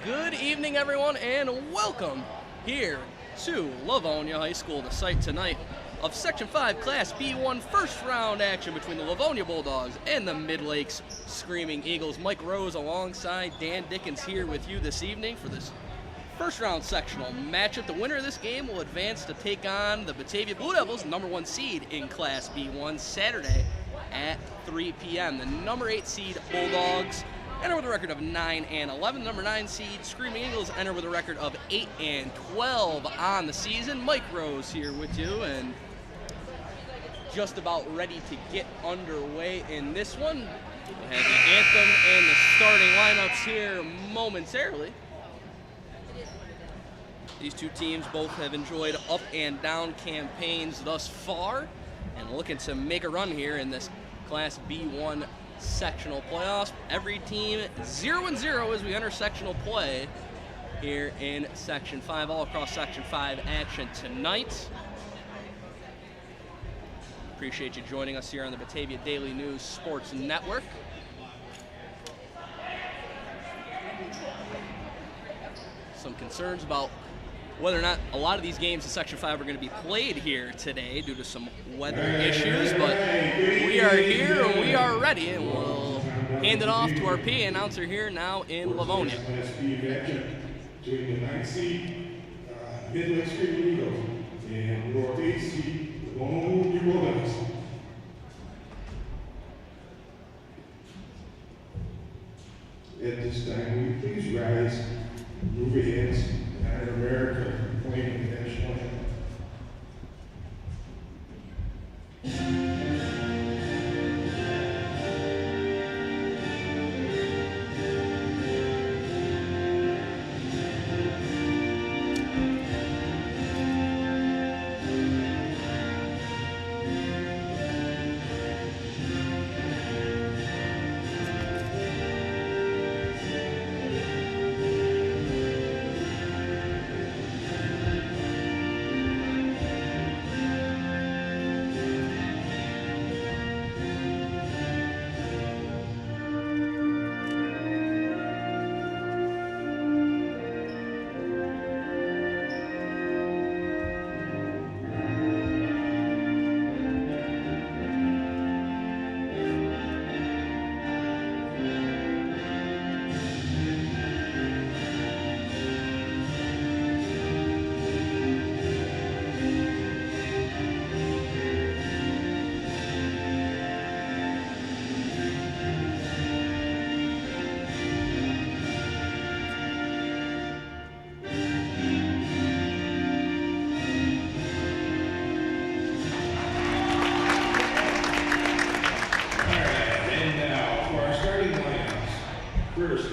Good evening, everyone, and welcome here to Livonia High School, the site tonight of Section 5 Class B1 first round action between the Livonia Bulldogs and the Midlakes Screaming Eagles. Mike Rose alongside Dan Dickens here with you this evening for this first round sectional matchup. The winner of this game will advance to take on the Batavia Blue Devils, number 1 seed in Class B1, Saturday at 3 p.m. The number 8 seed Bulldogs enter with a record of 9-11. Number 9 seed Screaming Eagles enter with a record of 8-12 on the season. Mike Rose here with you, and just about ready to get underway in this one. We'll have the anthem and the starting lineups here momentarily. These two teams both have enjoyed up and down campaigns thus far and looking to make a run here in this Class B1 sectional playoffs. Every team 0-0 as we enter sectional play here in Section 5, all across Section 5 action tonight. Appreciate you joining us here on the Batavia Daily News Sports Network. Some concerns about whether or not a lot of these games in Section 5 are going to be played here today due to some weather issues, but we are here and we are ready, and we'll hand it off to our PA announcer here now in Livonia. Between the 9th seed, Midlakes Screaming Eagles, and the 8th seed, the Livonia Bulldogs. At this time, will you please rise, move your hands, and America, playing the national anthem.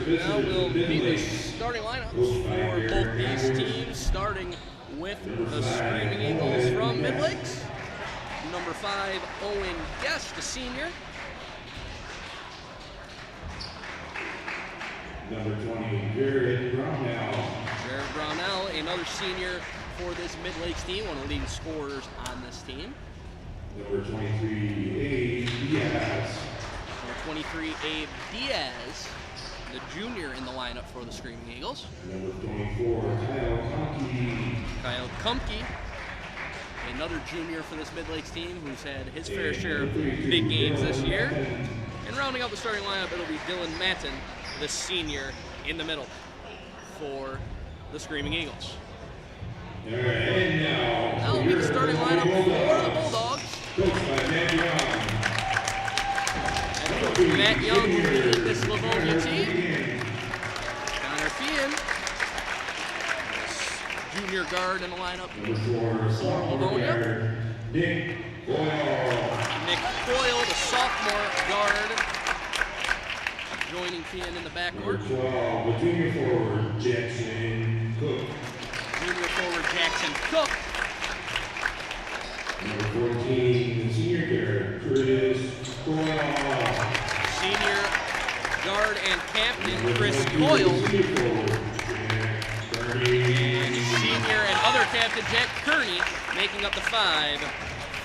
Now we'll meet the starting lineups for both these teams, starting with the Screaming Eagles from Midlakes. Number 5, Owen Guest, a senior. Number 20, Jared Brownell. Jared Brownell, another senior for this Midlakes team, one of the leading scorers on this team. Number 23, Abe Diaz. Number 23, Abe Diaz, the junior in the lineup for the Screaming Eagles. Number 24, Kyle Kumpke. Kyle Kumpke, another junior for this Midlakes team who's had his fair share of big games this year. And rounding out the starting lineup, it'll be Dylan Matten, the senior in the middle for the Screaming Eagles. Now will be the starting lineup for the Bulldogs. Matt Young will lead this Livonia team. Connor Feehan, junior guard in the lineup for Livonia. Nick Coyle, the sophomore guard, joining Feehan in the backcourt. Number 12, the junior forward, Jackson Cook. Junior forward Jackson Cook. Number 14, the senior guard, Chris Coyle. Senior guard and captain Chris Coyle. And senior and other captain Jack Kearney making up the 5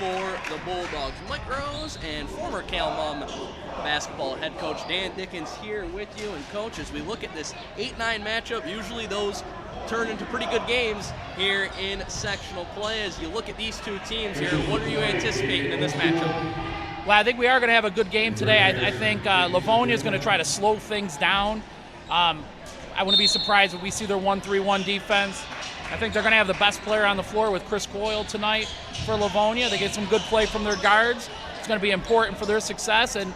for the Bulldogs. Mike Rose and former Calmum basketball head coach Dan Dickens here with you. And coach, as we look at this 8-9 matchup, usually those turn into pretty good games here in sectional play. As you look at these two teams here, what are you anticipating in this matchup? Well, I think we are going to have a good game today. I think Livonia is going to try to slow things down. I wouldn't be surprised if we see their 1-3-1 defense. I think they're going to have the best player on the floor with Chris Coyle tonight for Livonia. They get some good play from their guards. It's going to be important for their success. And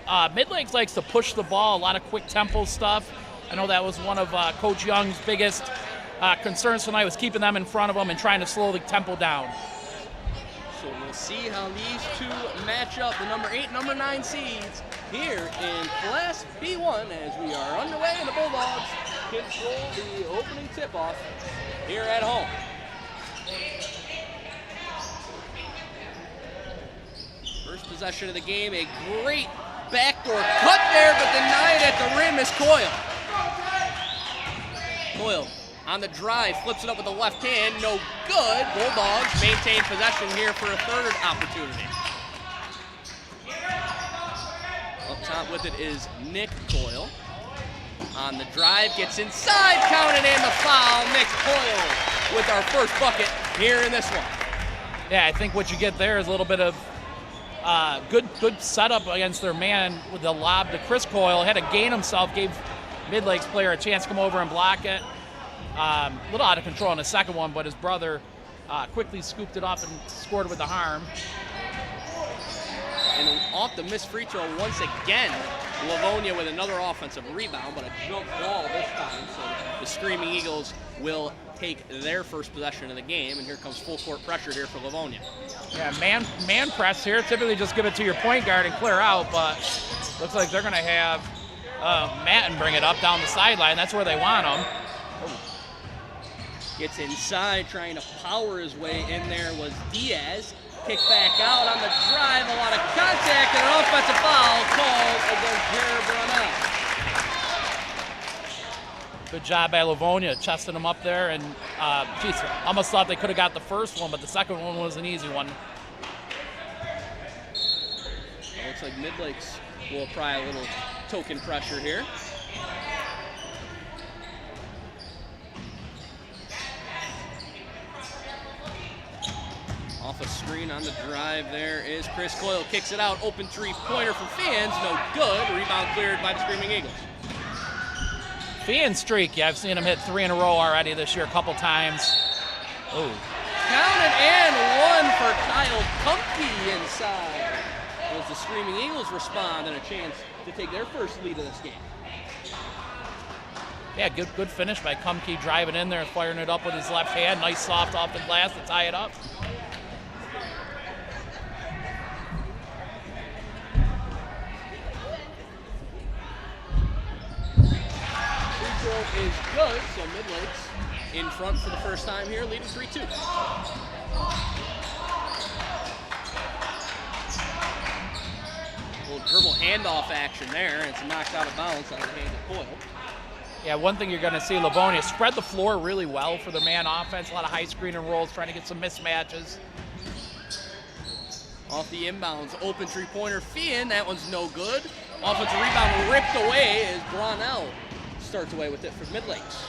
Midlakes likes to push the ball, a lot of quick tempo stuff. I know that was one of Coach Young's biggest concerns tonight, was keeping them in front of them and trying to slow the tempo down. So we'll see how these two match up, the number 8, number 9 seeds here in Class B1 as we are underway and the Bulldogs control the opening tip-off here at home. First possession of the game, a great backdoor cut there, but denied at the rim is Coyle. Coyle on the drive, flips it up with the left hand, no good. Bulldogs maintain possession here for a third opportunity. Up top with it is Nick Coyle. On the drive, gets inside, counted in the foul. Nick Coyle with our first bucket here in this one. Yeah, I think what you get there is a little bit of good setup against their man with the lob to Chris Coyle. Had to gain himself, gave Midlakes player a chance to come over and block it. A little out of control on the second one, but his brother quickly scooped it up and scored it with the arm. And off the missed free throw once again, Livonia with another offensive rebound, but a jump ball this time. So the Screaming Eagles will take their first possession of the game, and here comes full court pressure here for Livonia. Yeah, man press here. Typically just give it to your point guard and clear out, but looks like they're going to have Matten bring it up down the sideline. That's where they want him. Gets inside, trying to power his way in there was Diaz. Kick back out on the drive, a lot of contact, and an offensive foul called against Jared Brunel. Good job by Livonia, chesting him up there, and almost thought they could have got the first one, but the second one was an easy one. It looks like Midlakes will apply a little token pressure here. Off a screen on the drive, there is Chris Coyle. Kicks it out, open three-pointer from Fans, no good. Rebound cleared by the Screaming Eagles. Fan streaky. I've seen him hit 3 in a row already this year a couple times. Oh. Counted and one for Kyle Kumpke inside. As the Screaming Eagles respond and a chance to take their first lead of this game. Yeah, good finish by Kumpke, driving in there and firing it up with his left hand. Nice soft off the glass to tie it up. Is good, so Midlakes in front for the first time here, leading 3-2. Little dribble handoff action there, and it's knocked out of bounds on the hand of Coyle. Yeah, one thing you're going to see, Livonia spread the floor really well for their man offense. A lot of high screen and rolls, trying to get some mismatches. Off the inbounds, open three-pointer, Fian, that one's no good. Offensive rebound ripped away as Brunel starts away with it for Midlakes.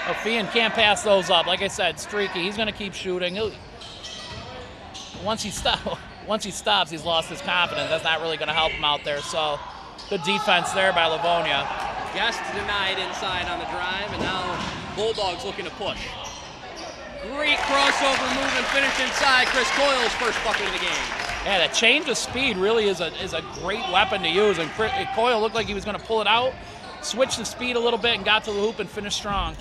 Oh, Fian can't pass those up. Like I said, streaky. He's going to keep shooting. Once he stops, he's lost his confidence. That's not really going to help him out there. So, good defense there by Livonia. Guest denied inside on the drive, and now Bulldogs looking to push. Great crossover move and finish inside. Chris Coyle's first bucket of the game. Yeah, that change of speed really is a great weapon to use. And Coyle looked like he was going to pull it out, switched the speed a little bit, and got to the hoop and finished strong.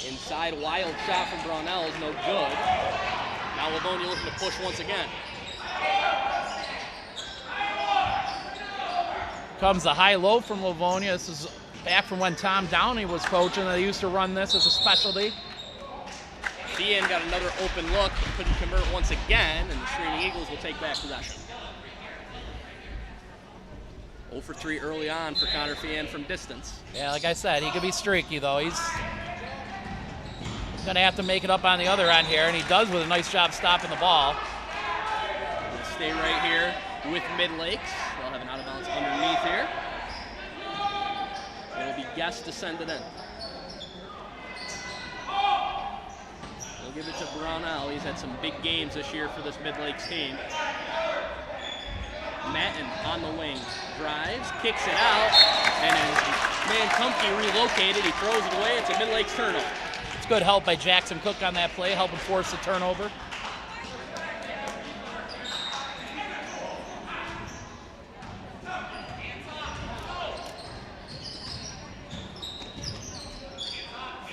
Inside, wild shot from Brunel is no good. Now Livonia looking to push once again. Comes the high-low from Livonia. This is back from when Tom Downey was coaching. They used to run this as a specialty. Fian got another open look, couldn't convert once again, and the Screaming Eagles will take back possession. 0 for 3 early on for Connor Fian from distance. Yeah, like I said, he could be streaky, though. going to have to make it up on the other end here, and he does with a nice job stopping the ball. We'll stay right here with Midlakes. They'll have an out of bounds underneath here. It'll be Guest to send it in. They'll give it to Brownell. He's had some big games this year for this Midlakes team. Matten on the wing, drives, kicks it out, and as man Kumpke relocated, he throws it away. It's a Midlakes turnover. It's good help by Jackson Cook on that play, helping force the turnover.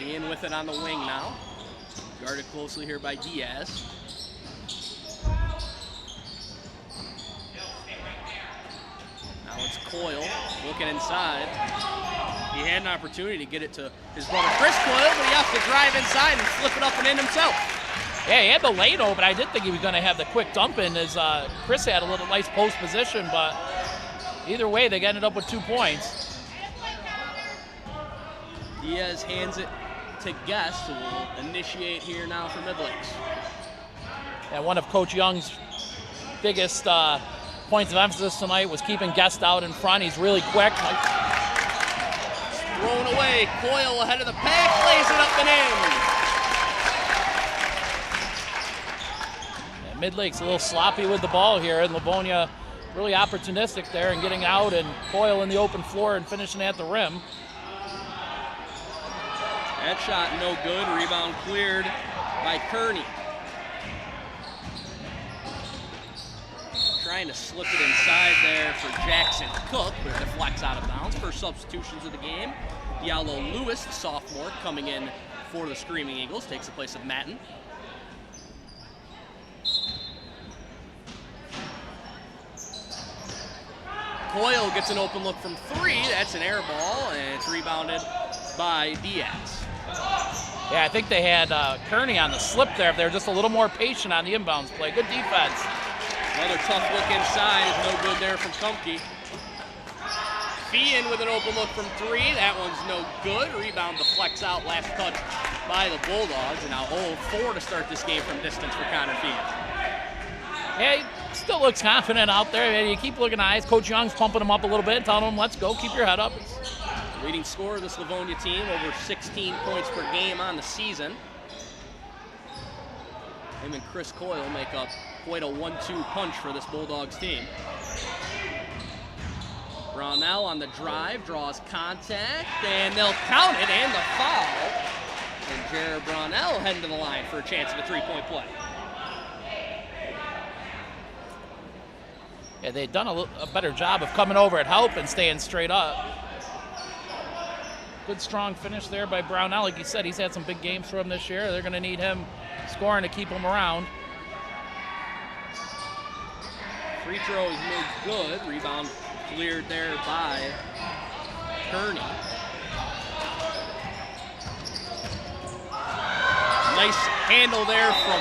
Ian with it on the wing now. Guarded closely here by Diaz. Now it's Coyle looking inside. He had an opportunity to get it to his brother Chris Coyle, but he has to drive inside and flip it up and in himself. Yeah, he had the lane open. I did think he was going to have the quick dump in as Chris had a little nice post position, but either way, they ended up with 2 points. Diaz hands it to Guest, who will initiate here now for Midlakes. Yeah, one of Coach Young's biggest points of emphasis tonight was keeping Guest out in front. He's really quick. Thrown away, Coyle ahead of the pack, lays it up and in. Yeah, Midlakes a little sloppy with the ball here, and Livonia really opportunistic there and getting out, and Coyle in the open floor and finishing at the rim. That shot no good. Rebound cleared by Kearney. Trying to slip it inside there for Jackson Cook, but it deflects out of bounds. First substitutions of the game. Diallo Lewis, the sophomore, coming in for the Screaming Eagles, takes the place of Matten. Coyle gets an open look from 3. That's an air ball, and it's rebounded by Diaz. Yeah, I think they had Kearney on the slip there. If they were just a little more patient on the inbounds play. Good defense. Another tough look inside is no good there from Kumpke. Feehan with an open look from 3. That one's no good. Rebound deflects out, last touch by the Bulldogs. And now 0-4 to start this game from distance for Connor Feehan. Yeah, he still looks confident out there. You keep looking eyes. Coach Young's pumping him up a little bit, telling him, let's go, keep your head up. Leading scorer of this Livonia team, over 16 points per game on the season. Him and Chris Coyle make up quite a 1-2 punch for this Bulldogs team. Brownell on the drive, draws contact, and they'll count it, and the foul. And Jared Brownell heading to the line for a chance at a 3-point play. Yeah, they'd done a better job of coming over at help and staying straight up. Good strong finish there by Brownell. Like you said, he's had some big games for him this year. They're going to need him scoring to keep him around. Free throw is no good. Rebound cleared there by Kearney. Nice handle there from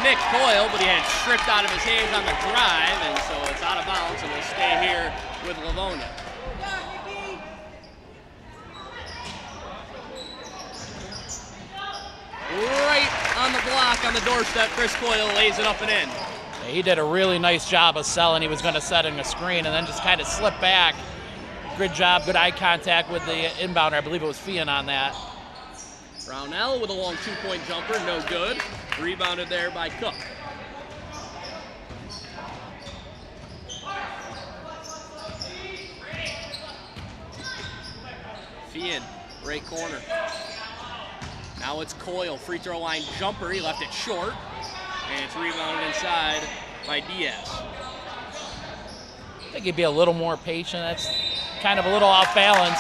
Nick Coyle, but he had it stripped out of his hands on the drive, and so it's out of bounds, and we'll stay here with Livonia. Right on the block, on the doorstep, Chris Coyle lays it up and in. Yeah, he did a really nice job of selling. He was going to set in a screen and then just kind of slip back. Good job, good eye contact with the inbounder. I believe it was Feehan on that. Brownell with a long 2-point jumper, no good. Rebounded there by Cook. Feehan, right corner. Now it's Coyle, free throw line jumper. He left it short, and it's rebounded inside by Diaz. I think he'd be a little more patient. That's kind of a little off balance.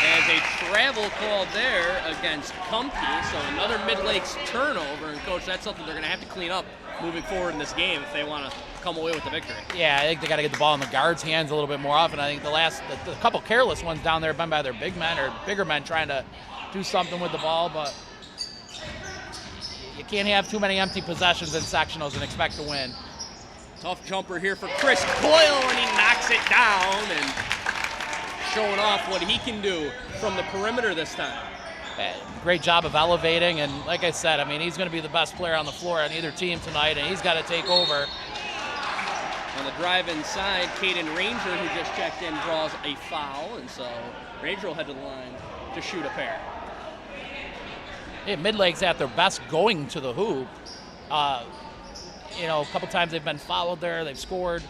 As a travel called there against Kumpke, so another Midlakes turnover. And Coach, that's something they're going to have to clean up moving forward in this game if they want to come away with the victory. Yeah, I think they got to get the ball in the guards' hands a little bit more often. I think the couple careless ones down there have been by their big men or bigger men trying to do something with the ball, but you can't have too many empty possessions in sectionals and expect to win. Tough jumper here for Chris Coyle, and he knocks it down and showing off what he can do from the perimeter this time. Great job of elevating, and like I said, I mean, he's going to be the best player on the floor on either team tonight, and he's got to take over. On the drive inside, Caden Ranger, who just checked in, draws a foul, and so Ranger will head to the line to shoot a pair. Yeah, Midlakes at their best going to the hoop. You know, a couple times they've been fouled there, they've scored.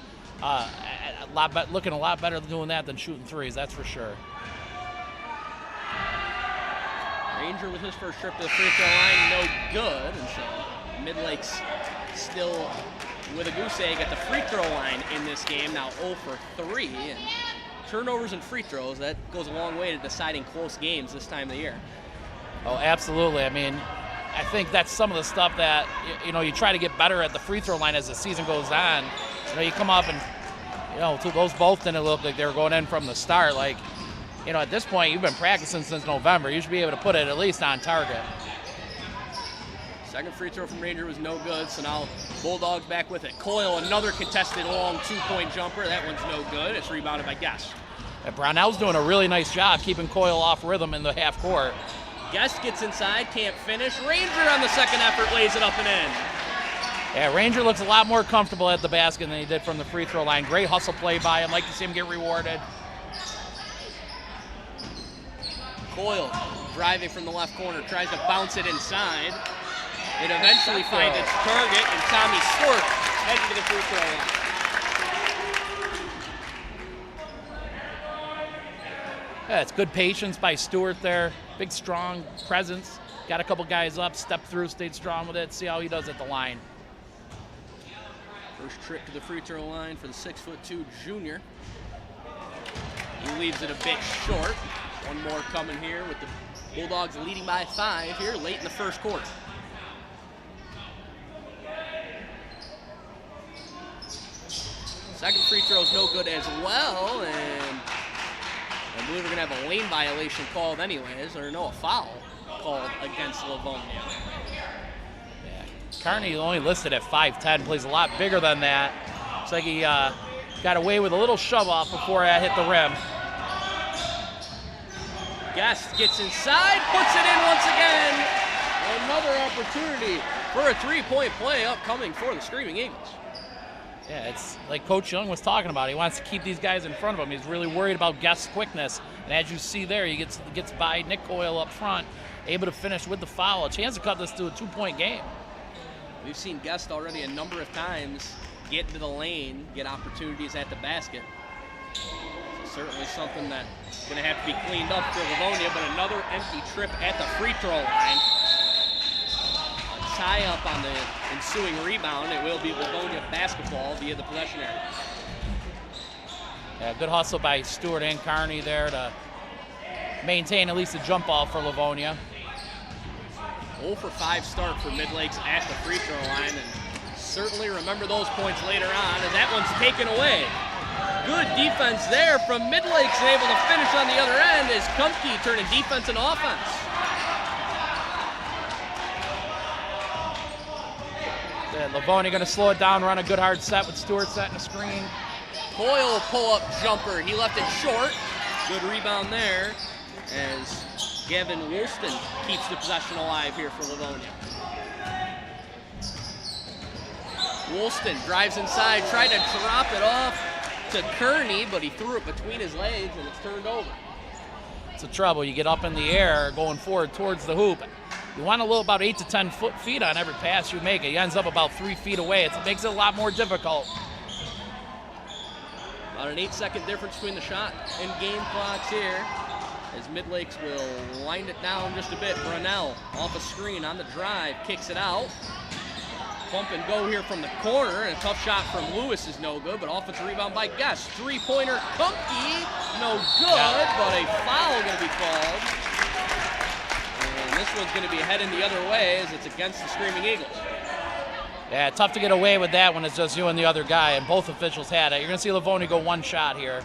Looking a lot better doing that than shooting threes, that's for sure. Ranger with his first trip to the free throw line, no good, and so Midlakes still with a goose egg at the free throw line in this game, now 0 for 3. And turnovers and free throws, that goes a long way to deciding close games this time of the year. Oh, absolutely. I mean, I think that's some of the stuff that, you know, you try to get better at the free throw line as the season goes on. You know, you come up and, you know, those both didn't look like they were going in from the start. Like, you know, at this point, you've been practicing since November. You should be able to put it at least on target. Second free throw from Ranger was no good, so now Bulldogs back with it. Coyle, another contested long two-point jumper. That one's no good. It's rebounded by Guest. And Brownell's doing a really nice job keeping Coyle off rhythm in the half court. Guest gets inside, can't finish. Ranger on the second effort lays it up and in. Yeah, Ranger looks a lot more comfortable at the basket than he did from the free throw line. Great hustle play by him. Like to see him get rewarded. Coyle driving from the left corner, tries to bounce it inside. It eventually finds its target, and Tommy Stewart heading to the free throw line. Yeah, it's good patience by Stewart there. Big, strong presence. Got a couple guys up, stepped through, stayed strong with it. See how he does at the line. First trip to the free throw line for the 6'2" junior. He leaves it a bit short. One more coming here with the Bulldogs leading by 5 here late in the first quarter. Second free throw is no good as well, and I believe we're going to have a lane violation called anyways, or no, a foul called against Livonia. Yeah. Carney only listed at 5'10", plays a lot bigger than that. Looks like he got away with a little shove off before I hit the rim. Guest gets inside, puts it in once again. Another opportunity for a three-point play upcoming for the Screaming Eagles. Yeah, it's like Coach Young was talking about. He wants to keep these guys in front of him. He's really worried about Guest's quickness. And as you see there, he gets by Nick Coyle up front, able to finish with the foul. A chance to cut this to a 2-point game. We've seen Guest already a number of times get into the lane, get opportunities at the basket. So certainly something that's going to have to be cleaned up for Livonia, but another empty trip at the free throw line. Tie up on the ensuing rebound. It will be Livonia basketball via the possession area. Yeah, good hustle by Stewart and Carney there to maintain at least a jump ball for Livonia. 0 for 5 start for Midlakes at the free throw line, and certainly remember those points later on, and that one's taken away. Good defense there from Midlakes, and able to finish on the other end as Kumpke turning defense into offense. Livonia going to slow it down, run a good hard set with Stewart setting a screen. Coyle pull-up jumper. He left it short. Good rebound there as Gavin Woolston keeps the possession alive here for Livonia. Woolston drives inside, tried to drop it off to Kearney, but he threw it between his legs and it's turned over. It's the trouble. You get up in the air going forward towards the hoop. You want to load about 8 to 10 feet on every pass you make. He ends up about 3 feet away. It makes it a lot more difficult. About an 8-second difference between the shot and game clocks here as Midlakes will wind it down just a bit. Brunell off a screen on the drive, kicks it out. Pump and go here from the corner, and a tough shot from Lewis is no good, but offensive rebound by Guest. Three-pointer, Kumpke, no good, but a foul going to be called. And this one's going to be heading the other way as it's against the Screaming Eagles. Yeah, tough to get away with that when it's just you and the other guy, and both officials had it. You're going to see Livonia go one shot here.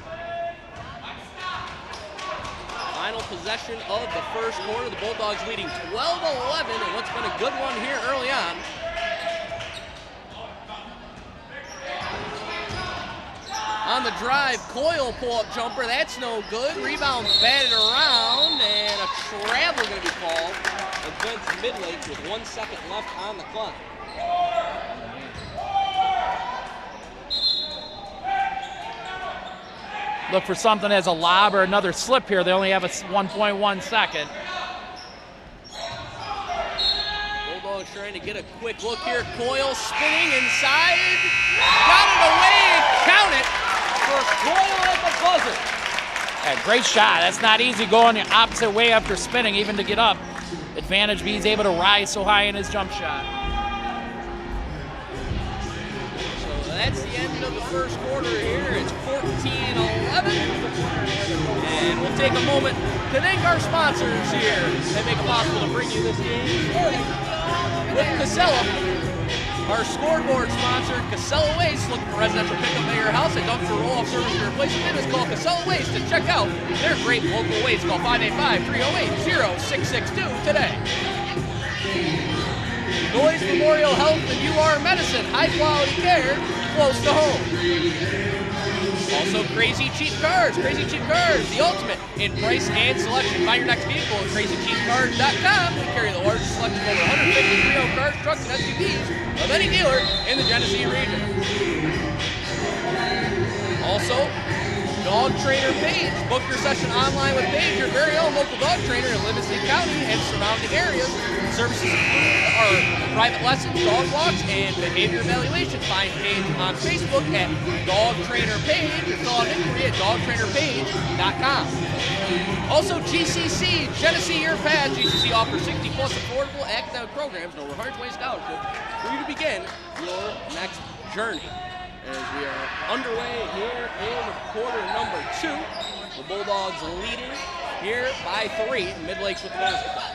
Final possession of the first quarter. The Bulldogs leading 12-11 in what's been a good one here early on. On the drive. Coyle pull-up jumper. That's no good. Rebound batted around, and a travel going to be called against Midlakes with 1 second left on the clock. Look for something as a lob or another slip here. They only have a 1.1 second. Bulldogs trying to get a quick look here. Coyle spinning inside. Got it away and count it for Coyle at the buzzer. Yeah, great shot. That's not easy going the opposite way after spinning, even to get up. Advantage B, he's able to rise so high in his jump shot. So that's the end of the first quarter here. It's 14-11. And we'll take a moment to thank our sponsors here that make it possible to bring you this game. With Casella, our scoreboard sponsor, Casella Waste. Looking for residential pickup at your house, a dumpster roll-off service for replacement business. Call Casella Waste to check out their great local waste. Call 585-308-0662 today. Noyes Memorial Health and UR Medicine. High-quality care close to home. Also, Crazy Cheap Cars. Crazy Cheap Cars, the ultimate in price and selection. Buy your next vehicle at crazycheapcars.com. We carry the largest selection of over 150 pre-owned cars, trucks, and SUVs of any dealer in the Genesee region. Also, Dog Trainer Page. Book your session online with Page, your very own local dog trainer in Livingston County and surrounding areas. Services include our private lessons, dog walks, and behavior evaluation. Find Page on Facebook at Dog Trainer Page or fill out an inquiry at dogtrainerpage.com. Also, GCC, Genesee Your Path. GCC offers 60-plus affordable academic programs and over 120 scholarships for you to begin your next journey. As we are underway here in quarter number 2, the Bulldogs leading here by 3. Midlakes with the basketball.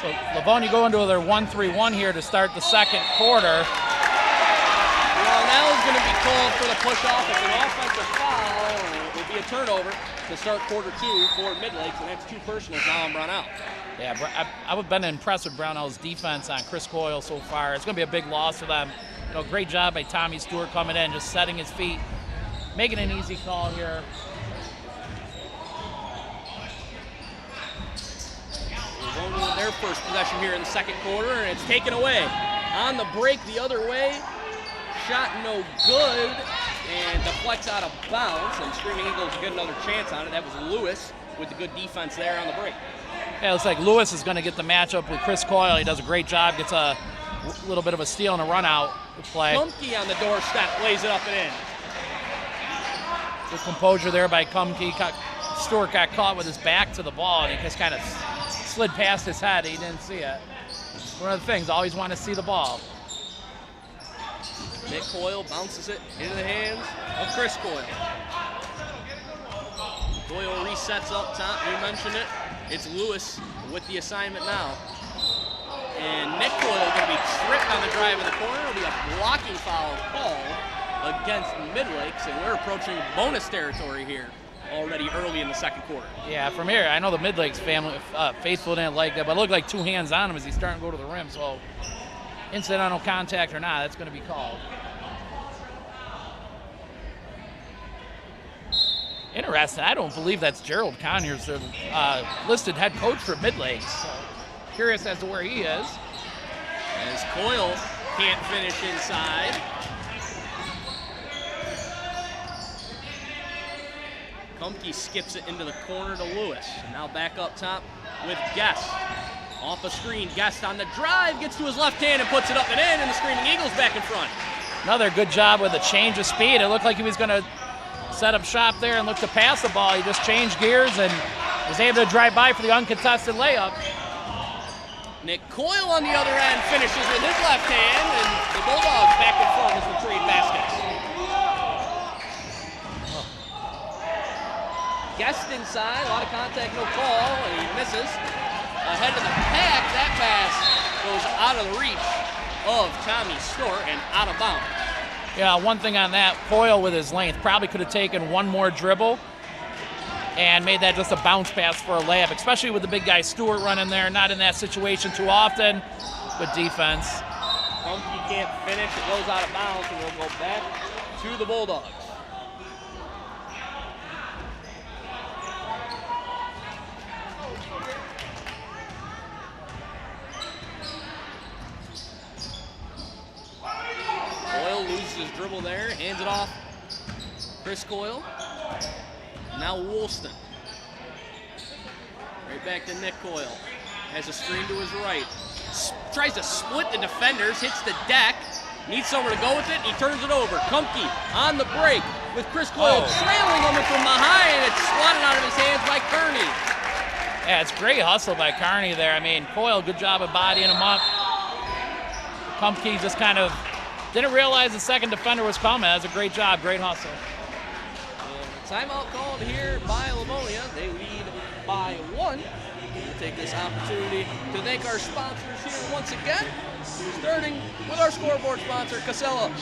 So Livonia go into their 1-3-1 here to start the second quarter. Well, now is going to be called for the push-off. It's an offensive foul, and it will be a turnover to start quarter 2 for Midlakes, and that's 2 personals now on Brownell. Yeah, I've been impressed with Brownell's defense on Chris Coyle so far. It's going to be a big loss for them. You know, great job by Tommy Stewart coming in, just setting his feet, making an easy call here. Livonia with their first possession here in the second quarter, and it's taken away. On the break the other way, shot no good, and deflects out of bounds, and Screaming Eagles get another chance on it. That was Lewis with the good defense there on the break. Yeah, it looks like Lewis is going to get the matchup with Chris Coyle. He does a great job, gets a little bit of a steal and a run out to play. Kumke on the doorstep, lays it up and in. Good composure there by Kumke. Stewart got caught with his back to the ball, and he just kind of slid past his head. He didn't see it. One of the things, always want to see the ball. Nick Coyle bounces it into the hands of Chris Coyle. Coyle resets up top. You mentioned it. It's Lewis with the assignment now. And Nick Coyle is going to be tripped on the drive in the corner. It'll be a blocking foul call against Midlakes, and we're approaching bonus territory here already early in the second quarter. Yeah, from here, I know the Midlakes family, faithful didn't like that, but it looked like 2 hands on him as he's starting to go to the rim. So incidental contact or not, that's going to be called. Interesting. I don't believe that's Gerald Conyers, the listed head coach for Midlakes. So curious as to where he is. As Coyle can't finish inside. Kumke skips it into the corner to Lewis. Now back up top with Guest. Off a screen, Guest on the drive, gets to his left hand and puts it up and in, and the Screaming Eagles back in front. Another good job with a change of speed. It looked like he was going to set up shop there and look to pass the ball. He just changed gears and was able to drive by for the uncontested layup. Nick Coyle on the other end finishes with his left hand, and the Bulldogs back in front as we trade baskets. Guest inside, a lot of contact, no call, and he misses. Ahead of the pack, that pass goes out of the reach of Tommy Stewart and out of bounds. Yeah, one thing on that, Coyle with his length probably could have taken one more dribble and made that just a bounce pass for a layup, especially with the big guy Stewart running there, not in that situation too often. Good defense. Kumke can't finish, it goes out of bounds, and we'll go back to the Bulldogs. his dribble there, hands it off. Chris Coyle. Now Woolston. Right back to Nick Coyle. Has a screen to his right. Tries to split the defenders, hits the deck. Needs somewhere to go with it, and he turns it over. Kumpke on the break with Chris Coyle trailing him from behind, and it's swatted out of his hands by Kearney. Yeah, it's great hustle by Kearney there. I mean, Coyle, good job of bodying him up. Kumpke just kind of didn't realize the second defender was coming. That was a great job, great hustle. Timeout called here by Livonia. They lead by 1. We'll take this opportunity to thank our sponsors here once again, starting with our scoreboard sponsor, Casella.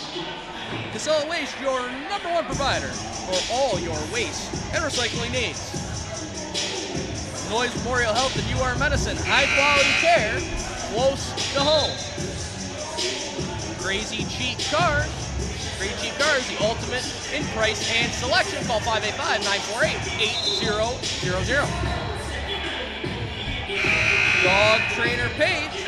Casella Waste, your #1 provider for all your waste and recycling needs. Noyes Memorial Health and UR Medicine, high quality care, close to home. Crazy Cheap Cars. Crazy Cheap Cars, the ultimate in price and selection. Call 585-948-8000. Dog Trainer Page,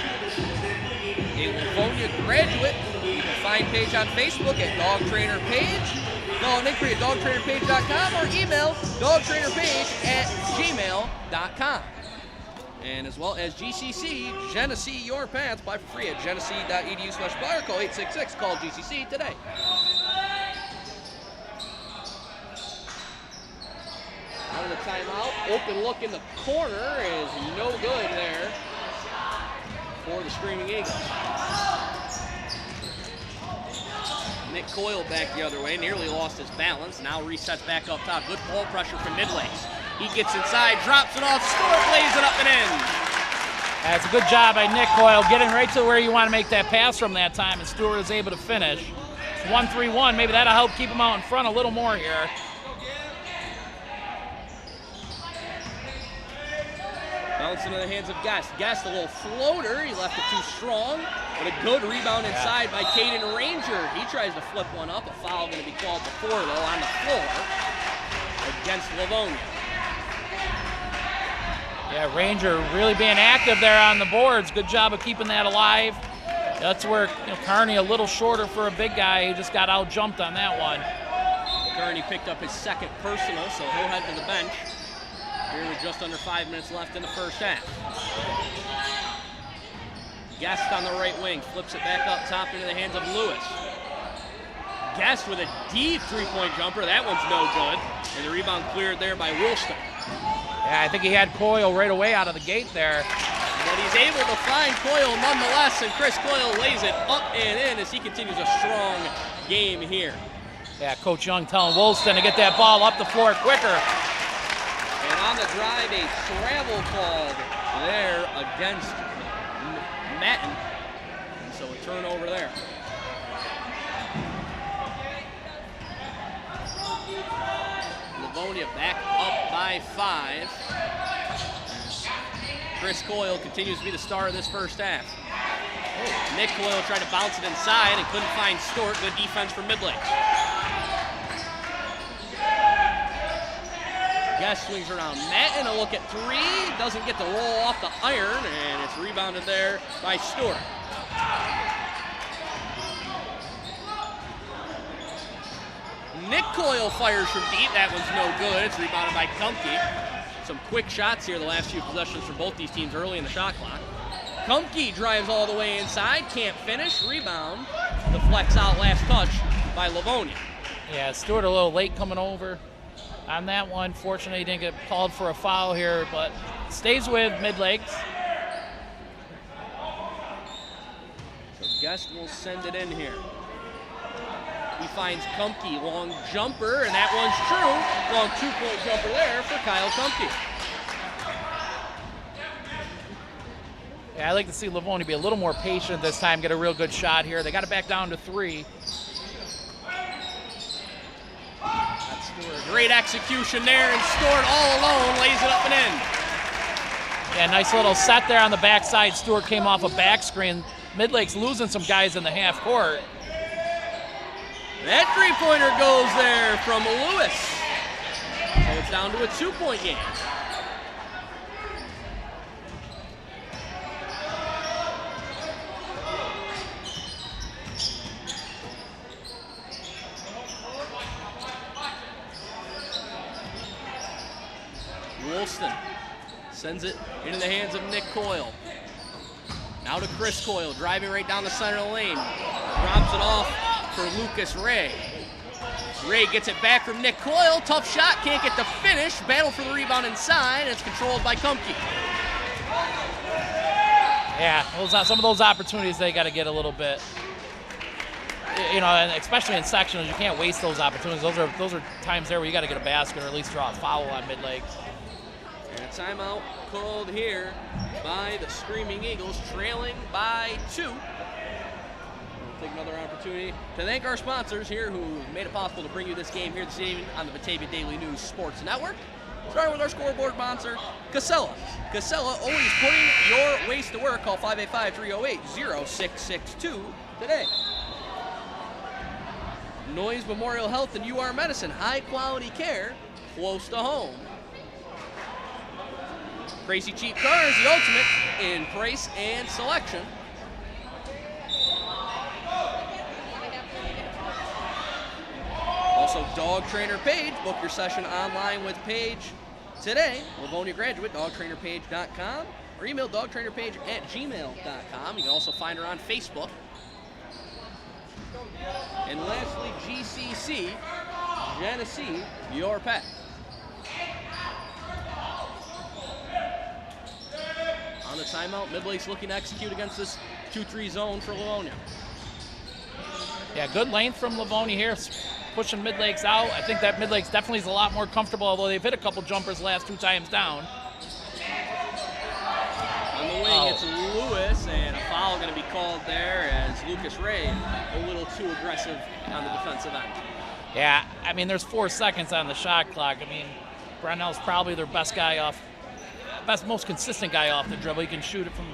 a Livonia graduate. You can find Paige on Facebook at Dog Trainer Page. Call an inquiry at dogtrainerpage.com or email dogtrainerpage@gmail.com. And as well as GCC, Genesee Your Path. Apply for free at genesee.edu/buyer. Call 866. Call GCC today. Out of the timeout. Open look in the corner is no good there for the Screaming Eagles. Nick Coyle back the other way, nearly lost his balance. Now resets back up top. Good ball pressure from Midlakes. He gets inside, drops it off, Stewart lays it up and in. That's a good job by Nick Coyle, getting right to where you want to make that pass from that time, and Stewart is able to finish. It's 1-3-1. Maybe that'll help keep him out in front a little more here. Bounce into the hands of Guest. Guest, a little floater. He left it too strong, but a good rebound inside by Caden Ranger. He tries to flip one up. A foul going to be called before, though, on the floor against Livonia. Yeah, Ranger really being active there on the boards. Good job of keeping that alive. That's where Kearney a little shorter for a big guy. He just got out-jumped on that one. Kearney picked up his second personal, so he'll head to the bench. Here with just under 5 minutes left in the first half. Guest on the right wing, flips it back up top into the hands of Lewis. Guest with a deep three-point jumper. That one's no good. And the rebound cleared there by Woolston. Yeah, I think he had Coyle right away out of the gate there. But he's able to find Coyle nonetheless, and Chris Coyle lays it up and in as he continues a strong game here. Yeah, Coach Young telling Woolston to get that ball up the floor quicker. And on the drive, a travel called there against Matten. And so a turnover there. Livonia back up by 5. Chris Coyle continues to be the star of this first half. Nick Coyle tried to bounce it inside and couldn't find Stewart. Good defense from Midlakes. Guest swings around Matten, a look at 3. Doesn't get the roll off the iron, and it's rebounded there by Stewart. Nick Coyle fires from deep. That one's no good. It's rebounded by Kumpke. Some quick shots here the last few possessions for both these teams early in the shot clock. Kumpke drives all the way inside, can't finish. Rebound. Deflects out last touch by Livonia. Yeah, Stewart a little late coming over on that one. Fortunately, he didn't get called for a foul here, but stays with Midlakes. So Guest will send it in here. He finds Kumpke, long jumper, and that one's true. Long 2-point jumper there for Kyle Kumpke. Yeah, I'd like to see Livonia be a little more patient this time, get a real good shot here. They got it back down to 3. That's Stewart. Great execution there, and Stewart all alone lays it up and in. Yeah, nice little set there on the backside. Stewart came off a back screen. Midlake's losing some guys in the half court. That three-pointer goes there from Lewis. So it's down to a 2-point game. Woolston sends it into the hands of Nick Coyle. Now to Chris Coyle, driving right down the center of the lane. Drops it off for Lucas Ray. Ray gets it back from Nick Coyle. Tough shot, can't get the finish. Battle for the rebound inside, and it's controlled by Kumke. Yeah, some of those opportunities they got to get a little bit. And especially in sectionals, you can't waste those opportunities. Those are times there where you got to get a basket or at least draw a foul on Midlakes. And a timeout called here by the Screaming Eagles, trailing by 2. We'll take another opportunity to thank our sponsors here who made it possible to bring you this game here this evening on the Batavia Daily News Sports Network. Starting with our scoreboard sponsor, Casella. Casella, always putting your waste to work. Call 585-308-0662 today. Noyes Memorial Health and UR Medicine, high quality care, close to home. Crazy Cheap Cars, the ultimate in price and selection. Also, Dog Trainer Paige. Book your session online with Paige today. Livonia graduate, dogtrainerpage.com, or email dogtrainerpage@gmail.com. You can also find her on Facebook. And lastly, GCC, Genesee, your pet. On the timeout, Midlakes looking to execute against this 2-3 zone for Livonia. Yeah, good length from Livonia here, pushing Midlakes out. I think that Midlakes definitely is a lot more comfortable, although they've hit a couple jumpers the last 2 times down. On the wing, it's Lewis, and a foul going to be called there as Lucas Ray a little too aggressive on the defensive end. Yeah, I mean, there's 4 seconds on the shot clock. I mean, Brownell's probably their best guy most consistent guy off the dribble. He can shoot it from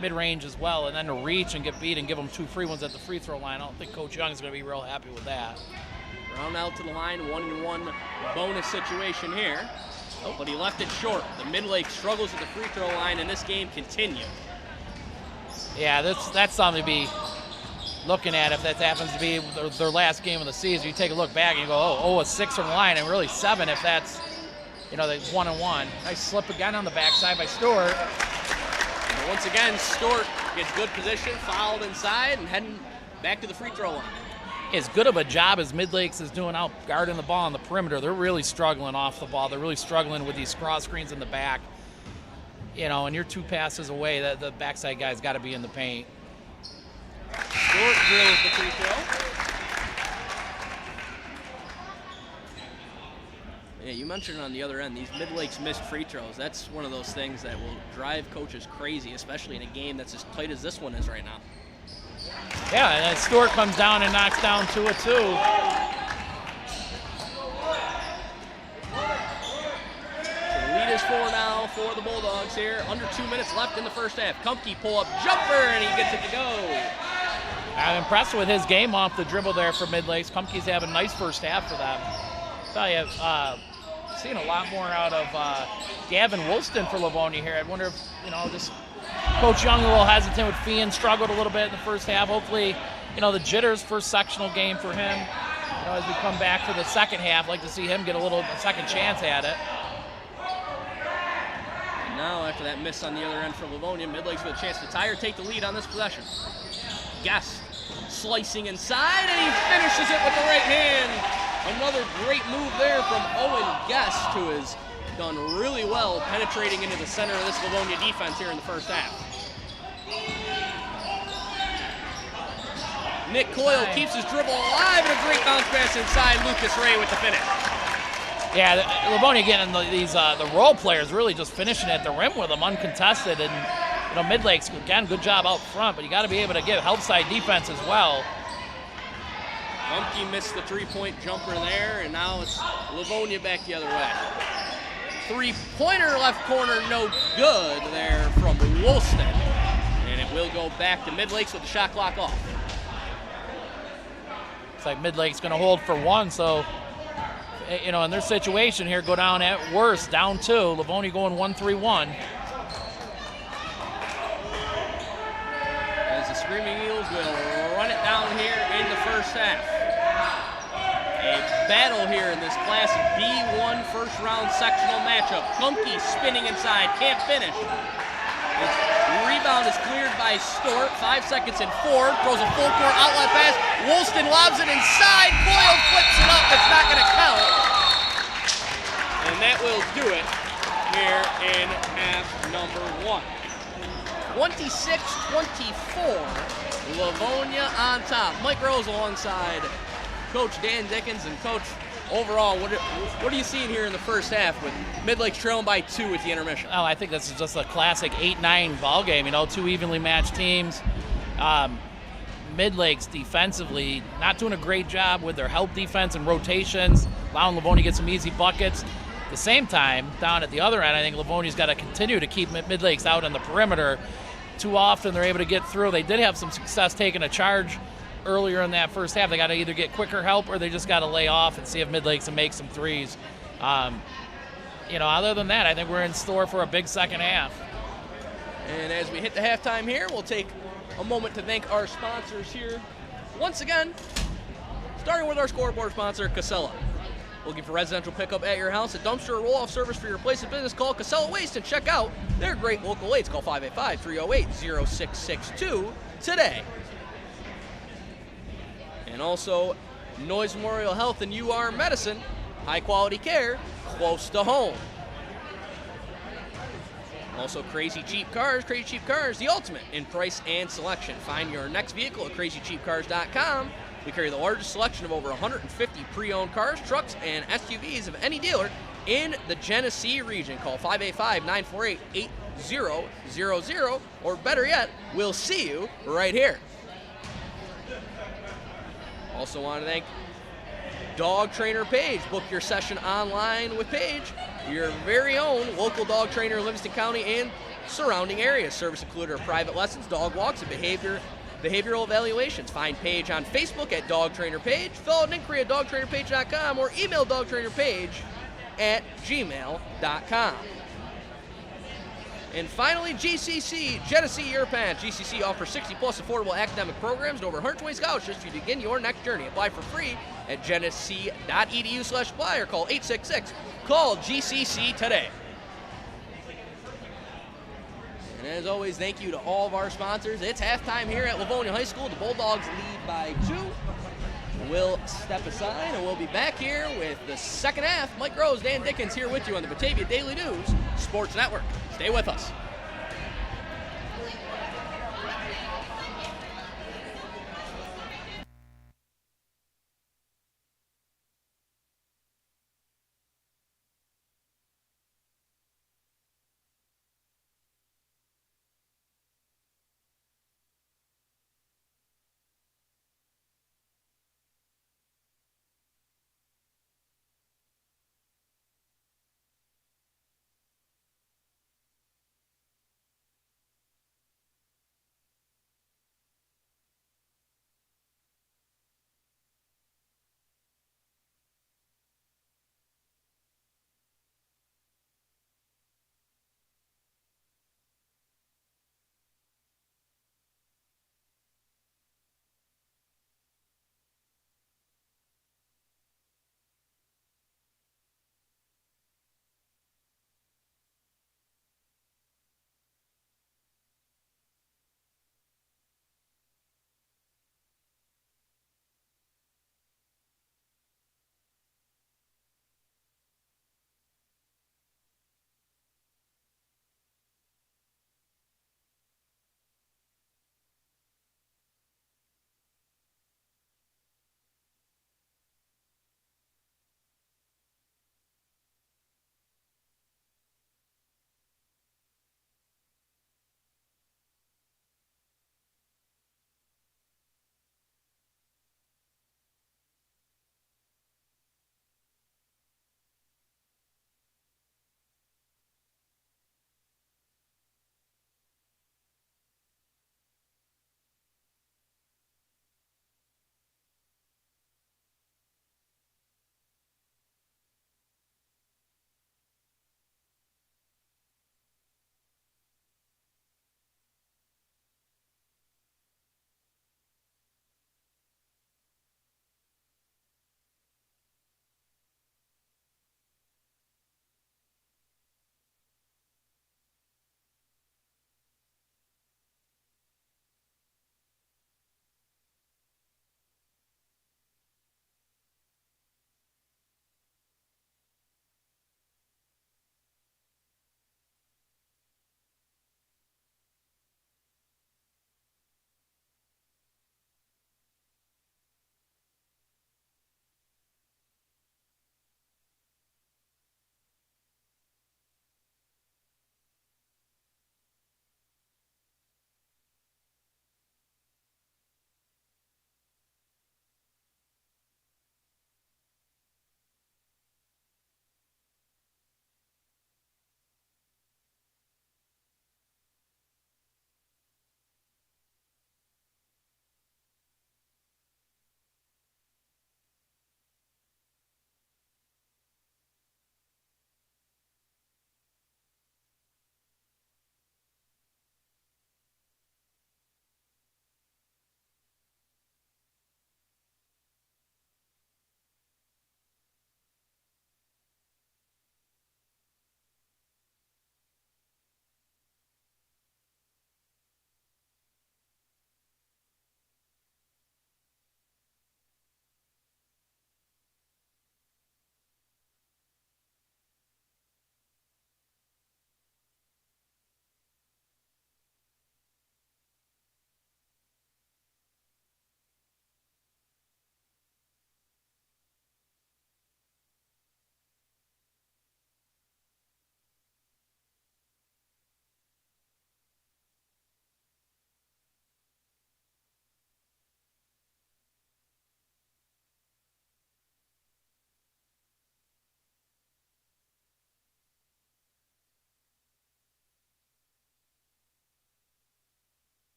mid-range as well, and then to reach and get beat and give them 2 free ones at the free throw line. I don't think Coach Young is going to be real happy with that. Brownell to the line, 1-1 bonus situation here. Oh, but he left it short. The Midlake struggles at the free throw line, and this game continues. Yeah, that's something to be looking at if that happens to be their last game of the season. You take a look back and you go, a 6 from the line, and really 7 if that's, the 1-1. Nice slip again on the backside by Stewart. And once again, Stewart gets good position, fouled inside, and heading back to the free throw line. As good of a job as Midlakes is doing out guarding the ball on the perimeter, they're really struggling off the ball. They're really struggling with these cross screens in the back. And you're 2 passes away, the backside guy's got to be in the paint. Stewart drills the free throw. Yeah, you mentioned on the other end, these Midlakes missed free throws. That's one of those things that will drive coaches crazy, especially in a game that's as tight as this one is right now. Yeah, and then Stewart comes down and knocks down 2 of 2. The lead is 4 now for the Bulldogs here. Under 2 minutes left in the first half. Kumke pull-up jumper, and he gets it to go. I'm impressed with his game off the dribble there for Midlakes. Kumke's having a nice first half for them. I tell you, seeing a lot more out of Gavin Woolston for Livonia here. I wonder if, just Coach Young a little hesitant with Fian, struggled a little bit in the first half. Hopefully, the jitters, first sectional game for him. As we come back for the second half, I'd like to see him get a second chance at it. And now, after that miss on the other end for Livonia, Midlakes with a chance to tie or take the lead on this possession. Guest slicing inside, and he finishes it with the right hand. Another great move there from Owen Guest, who has done really well penetrating into the center of this Livonia defense here in the first half. Nick Coyle keeps his dribble alive, and a great bounce pass inside. Lucas Ray with the finish. Yeah, Livonia getting the role players really just finishing at the rim with them uncontested, and Midlakes again, good job out front, but you got to be able to get help side defense as well. Kumke missed the 3-point jumper there, and now it's Livonia back the other way. 3-pointer left corner, no good there from Woolston. And it will go back to Midlakes with the shot clock off. It's like Midlake's going to hold for 1, so, in their situation here, go down at worst, down 2. Livonia going 1-3-1. As the Screaming Eagles will run it down here in the first half. A battle here in this Class B1 first round sectional matchup. Gunky spinning inside, can't finish. His rebound is cleared by Stort. 5 seconds and 4. Throws a full court outlet pass. Woolston lobs it inside. Boyle flips it up. It's not going to count. And that will do it here in half number 1. 26-24. Livonia on top. Mike Rose alongside Coach Dan Dickens. And Coach, overall, what are you seeing here in the first half with Midlakes trailing by 2 at the intermission? Oh, I think this is just a classic 8-9 ball game. You know, 2 evenly matched teams. Midlakes defensively not doing a great job with their help defense and rotations, allowing Livonia to get some easy buckets. At the same time, down at the other end, I think Livonia's got to continue to keep Midlakes out on the perimeter. Too often they're able to get through. They did have some success taking a charge earlier in that first half. They got to either get quicker help or they just got to lay off and see if Midlakes can make some threes. You know, other than that, I think we're in store for a big second half. And as we hit the halftime here, we'll take a moment to thank our sponsors here. Once again, starting with our scoreboard sponsor, Casella. Looking for residential pickup at your house, a dumpster or roll-off service for your place of business, call Casella Waste and check out their great local aids. Call 585-308-0662 today. And also, Noyes Memorial Health and UR Medicine, high-quality care, close to home. Also, Crazy Cheap Cars, the ultimate in price and selection. Find your next vehicle at crazycheapcars.com. We carry the largest selection of over 150 pre-owned cars, trucks, and SUVs of any dealer in the Genesee region. Call 585-948-8000, or better yet, we'll see you right here. Also want to thank Dog Trainer Paige. Book your session online with Paige, your very own local dog trainer in Livingston County and surrounding areas. Service included are private lessons, dog walks, and behavioral evaluations. Find Paige on Facebook at Dog Trainer Paige. Fill out an inquiry at dogtrainerpage.com or email dogtrainerpage@gmail.com. And finally, GCC, Genesee Year Pass. GCC offers 60-plus affordable academic programs and over 120 scholarships to begin your next journey. Apply for free at genesee.edu/apply or call 866-CALL-GCC today. And as always, thank you to all of our sponsors. It's halftime here at Livonia High School. The Bulldogs lead by 2. We'll step aside and we'll be back here with the second half. Mike Rose, Dan Dickens here with you on the Batavia Daily News Sports Network. Stay with us.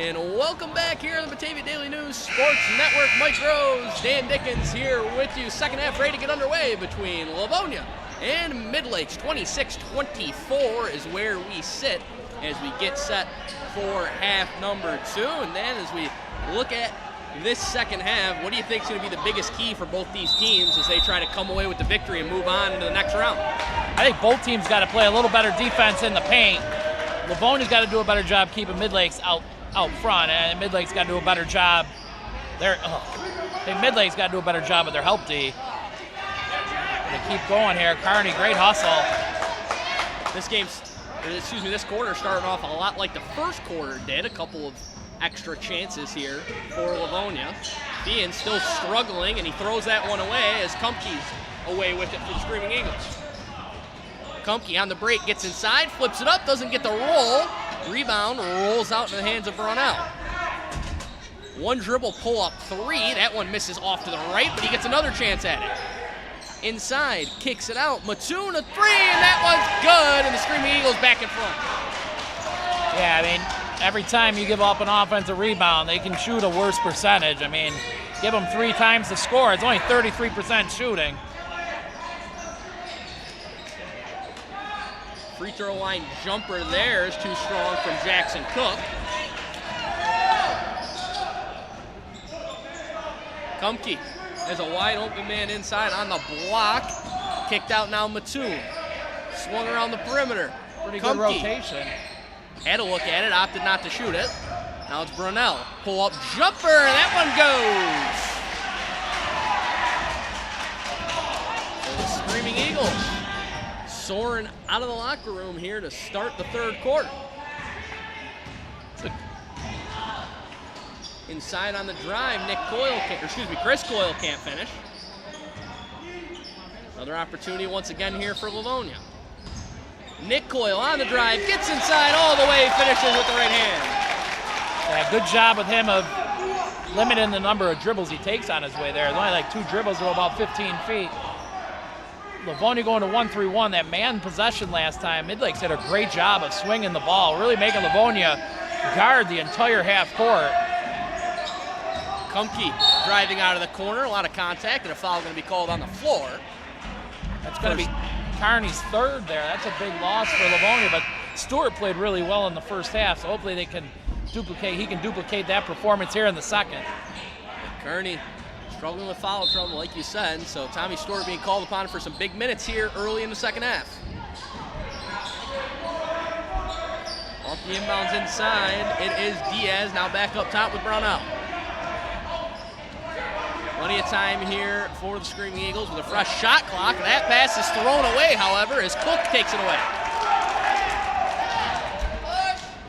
And welcome back here on the Batavia Daily News Sports Network. Mike Rose, Dan Dickens here with you. Second half ready to get underway between Livonia and Midlakes. 26-24 is where we sit as we get set for half number 2. And then as we look at this second half, what do you think is going to be the biggest key for both these teams as they try to come away with the victory and move on into the next round? I think both teams got to play a little better defense in the paint. Livonia's got to do a better job keeping Midlakes out front, and Midlakes got to do a better job. I think Midlakes got to do a better job of their help D. They keep going here. Carney, great hustle. This quarter starting off a lot like the first quarter did. A couple of extra chances here for Livonia. Ian still struggling, and he throws that one away as Kumpke's away with it for the Screaming Eagles. Kumpke on the break gets inside, flips it up, doesn't get the roll. Rebound rolls out in the hands of Brunel. One dribble pull-up 3. That one misses off to the right, but he gets another chance at it. Inside, kicks it out. Mattoon a 3, and that one's good, and the Screaming Eagles back in front. Yeah, I mean, every time you give up an offensive rebound, they can shoot a worse percentage. I mean, give them 3 times the score. It's only 33% shooting. Free throw line jumper there is too strong from Jackson Cook. Kumpke has a wide open man inside on the block. Kicked out now Mattoon. Swung around the perimeter. Pretty good rotation. Had a look at it, opted not to shoot it. Now it's Brunel. Pull up jumper, that one goes. The Screaming Eagles soaring out of the locker room here to start the third quarter. Inside on the drive, Chris Coyle can't finish. Another opportunity once again here for Livonia. Nick Coyle on the drive, gets inside all the way, finishes with the right hand. Yeah, good job with him of limiting the number of dribbles he takes on his way there. There's only like 2 dribbles or about 15 feet. Livonia going to 1-3-1, that man possession last time. Midlakes did a great job of swinging the ball, really making Livonia guard the entire half court. Kumpke driving out of the corner, a lot of contact, and a foul going to be called on the floor. That's going to be Carney's 3rd there. That's a big loss for Livonia, but Stewart played really well in the first half, so hopefully he can duplicate that performance here in the second. Kearney struggling with foul trouble, like you said, so Tommy Stewart being called upon for some big minutes here early in the second half. Off the inbounds inside, it is Diaz, now back up top with Brownell. Plenty of time here for the Screaming Eagles with a fresh shot clock. That pass is thrown away, however, as Cook takes it away.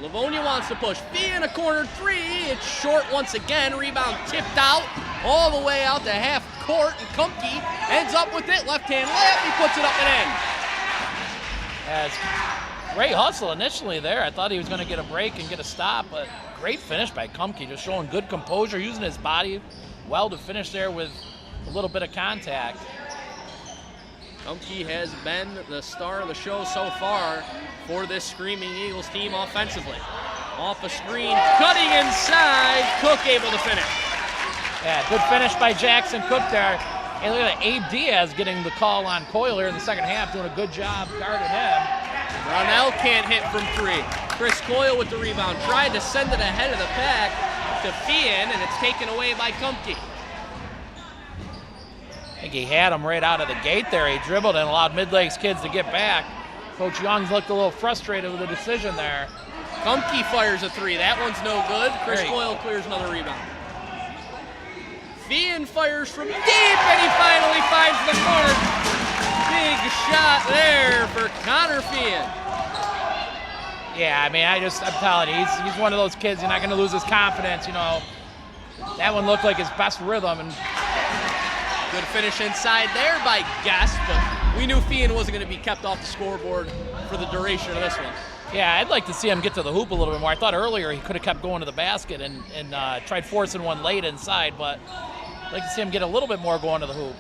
Livonia wants to push. Fee in a corner 3. It's short once again. Rebound tipped out all the way out to half court, and Kumpke ends up with it. Left-hand layup. He puts it up and in. As great hustle initially there. I thought he was going to get a break and get a stop, but great finish by Kumpke, just showing good composure, using his body well to finish there with a little bit of contact. Kumpke has been the star of the show so far for this Screaming Eagles team offensively. Off a screen, cutting inside, Cook able to finish. Yeah, good finish by Jackson Cook there. And look at that, Abe Diaz getting the call on Coyle here in the second half, doing a good job guarding him. Brownell can't hit from 3. Chris Coyle with the rebound, tried to send it ahead of the pack to Fian, and it's taken away by Kumpke. I think he had him right out of the gate there. He dribbled and allowed Midlakes kids to get back. Coach Young's looked a little frustrated with the decision there. Kumpke fires a 3. That one's no good. Chris Coyle clears another rebound. Fian fires from deep, and he finally finds the corner. Big shot there for Connor Fian. Yeah, I mean, I'm telling you, he's one of those kids. You're not going to lose his confidence, you know. That one looked like his best rhythm. And good finish inside there by Guest, but we knew Fian wasn't going to be kept off the scoreboard for the duration of this one. Yeah, I'd like to see him get to the hoop a little bit more. I thought earlier he could have kept going to the basket and tried forcing one late inside, but I'd like to see him get a little bit more going to the hoop.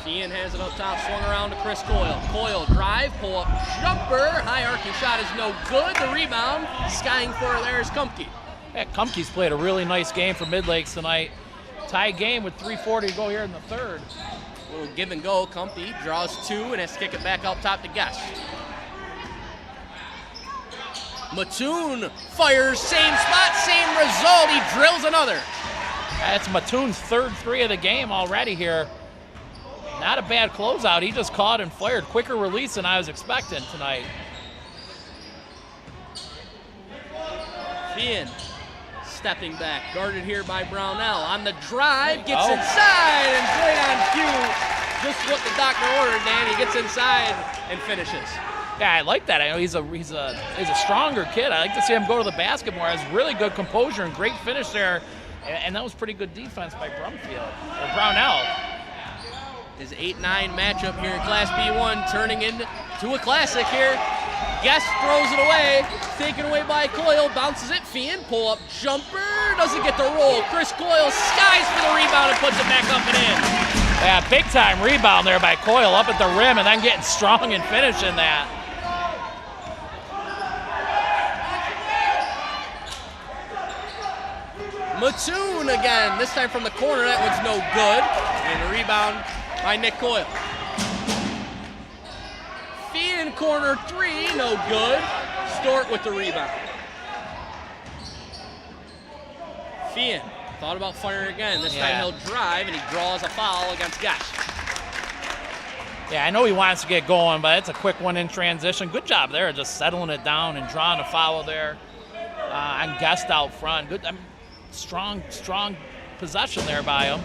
Fian has it up top, swung around to Chris Coyle. Coyle drive, pull up jumper, high arcing shot is no good. The rebound, skying for it there is Kumpke. Yeah, Kumpke's played a really nice game for Midlakes tonight. Tie game with 3:40 to go here in the third. A little give and go. Kumpke draws two and has to kick it back up top to Guest. Mattoon fires, same spot, same result. He drills another. That's Mattoon's third three of the game already here. Not a bad closeout. He just caught and fired. Quicker release than I was expecting tonight. Fian stepping back, guarded here by Brownell. On the drive, gets inside, and right on cue, just what the doctor ordered, Dan. He gets inside and finishes. Yeah, I like that. I know he's a stronger kid. I like to see him go to the basket more. Has really good composure and great finish there. And that was pretty good defense by Brownell. His 8-9 matchup here in Class B1 turning into a classic here. Guest throws it away, taken away by Coyle, bounces it, Fian, pull up jumper, doesn't get the roll. Chris Coyle skies for the rebound and puts it back up and in. Yeah, big time rebound there by Coyle up at the rim and then getting strong and finishing that. Mattoon again, this time from the corner, that one's no good. And a rebound by Nick Coyle. Fian corner three, no good. Stort with the rebound. Fian thought about firing again. This time he'll drive and he draws a foul against Guest. Yeah, I know he wants to get going, but it's a quick one in transition. Good job there, just settling it down and drawing a foul there on Guest out front. Good, strong possession there by him.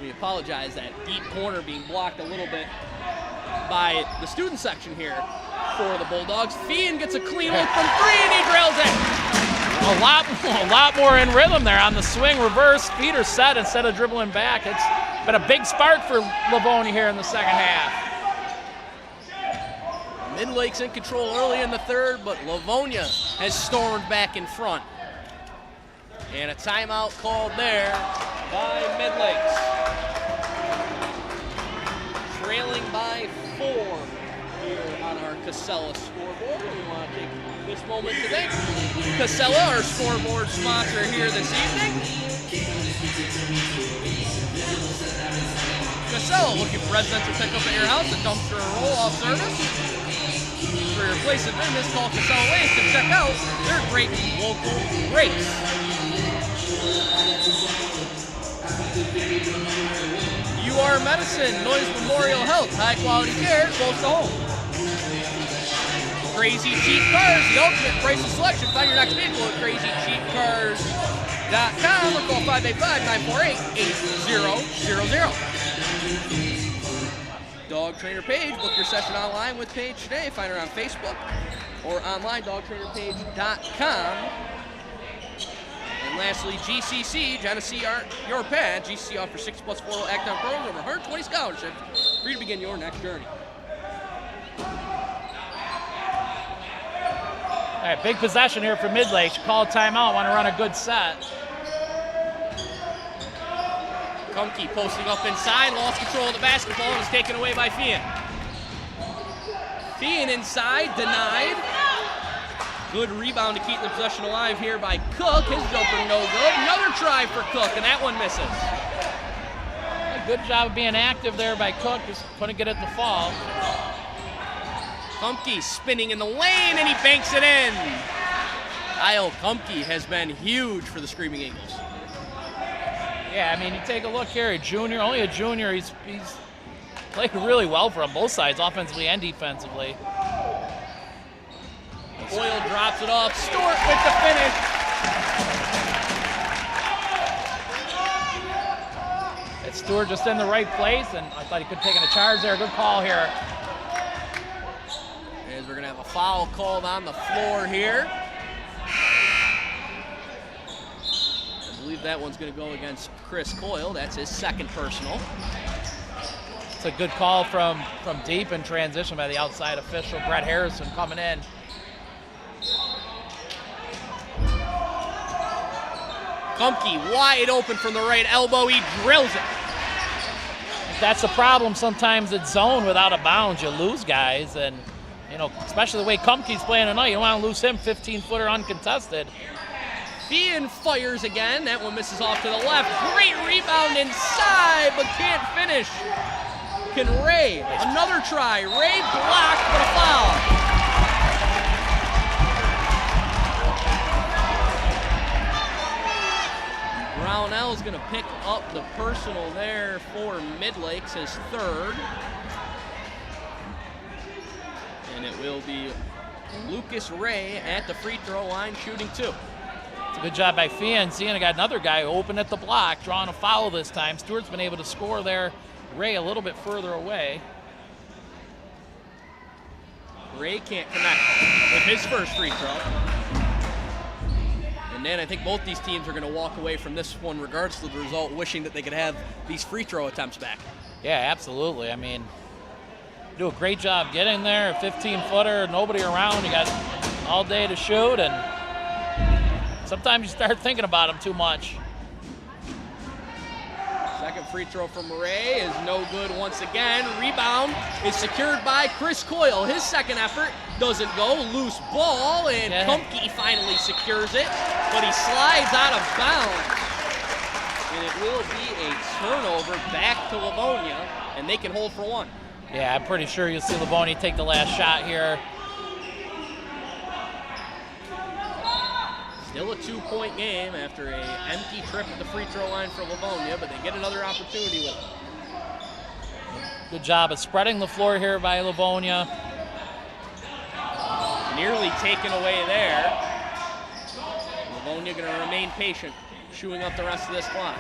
We apologize, that deep corner being blocked a little bit by the student section here for the Bulldogs. Fian gets a clean look from three and he drills it. A lot more in rhythm there on the swing reverse. Feet are set instead of dribbling back. It's been a big spark for Livonia here in the second half. Midlakes in control early in the third, but Livonia has stormed back in front. And a timeout called there by Midlakes. Trailing by 4 here on our Casella scoreboard. We want to take this moment to thank Casella, our scoreboard sponsor here this evening. Casella, looking for residential pickup at your house, a dumpster and roll-off service. For your place of business, call Casella Waste and check out their great local rates. UR Medicine, Noise Memorial Health, high quality care, close to home. Crazy Cheap Cars, the ultimate price and selection. Find your next vehicle at crazycheapcars.com or call 585-948-8000. Dog Trainer Page, book your session online with Paige today. Find her on Facebook or online, dogtrainerpage.com. And lastly, GCC, Genesee Your Pad. GCC offers 6+ 4 active programs, over 120 scholarships for you to begin your next journey. All right, big possession here for Midlakes. Call a timeout, want to run a good set. Kumpke posting up inside, lost control of the basketball and is taken away by Fian. Fian inside, denied. Good rebound to keep the possession alive here by Cook. His jumper no good. Another try for Cook, and that one misses. A good job of being active there by Cook. Just couldn't get it to fall. Kumpke spinning in the lane, and he banks it in. Kyle Kumpke has been huge for the Screaming Eagles. Yeah, I mean, you take a look here, only a junior. He's played really well for them, both sides, offensively and defensively. Boyle drops it off. Stort with the finish. It's Stewart just in the right place, and I thought he could have taken a charge there. Good call here. As we're going to have a foul called on the floor here. I believe that one's going to go against Chris Coyle. That's his second personal. It's a good call from deep in transition by the outside official, Brett Harrison, coming in. Kumke wide open from the right elbow. He drills it. That's the problem. Sometimes it's zone without a bounds. You lose guys, and especially the way Kumke's playing tonight, you don't want to lose him 15-footer uncontested. Fian fires again. That one misses off to the left. Great rebound inside, but can't finish. Can Ray? Another try. Ray blocked, but a foul. Brownell's going to pick up the personal there for Midlakes, his third. And it will be Lucas Ray at the free throw line shooting 2. It's a good job by Fian. Sienna got another guy open at the block, drawing a foul this time. Stewart's been able to score there. Ray a little bit further away. Ray can't connect with his first free throw. And then I think both these teams are going to walk away from this one, regardless of the result, wishing that they could have these free throw attempts back. Yeah, absolutely. I mean, do a great job getting there, a 15-footer, nobody around. You got all day to shoot, and sometimes you start thinking about them too much. Second free throw from Ray is no good once again. Rebound is secured by Chris Coyle. His second effort doesn't go. Loose ball, and Kumke finally secures it, but he slides out of bounds. And it will be a turnover back to Livonia, and they can hold for one. Yeah, I'm pretty sure you'll see Livonia take the last shot here. Still a 2-point game after an empty trip at the free throw line for Livonia, but they get another opportunity with it. Good job of spreading the floor here by Livonia. Nearly taken away there. Livonia going to remain patient, chewing up the rest of this clock.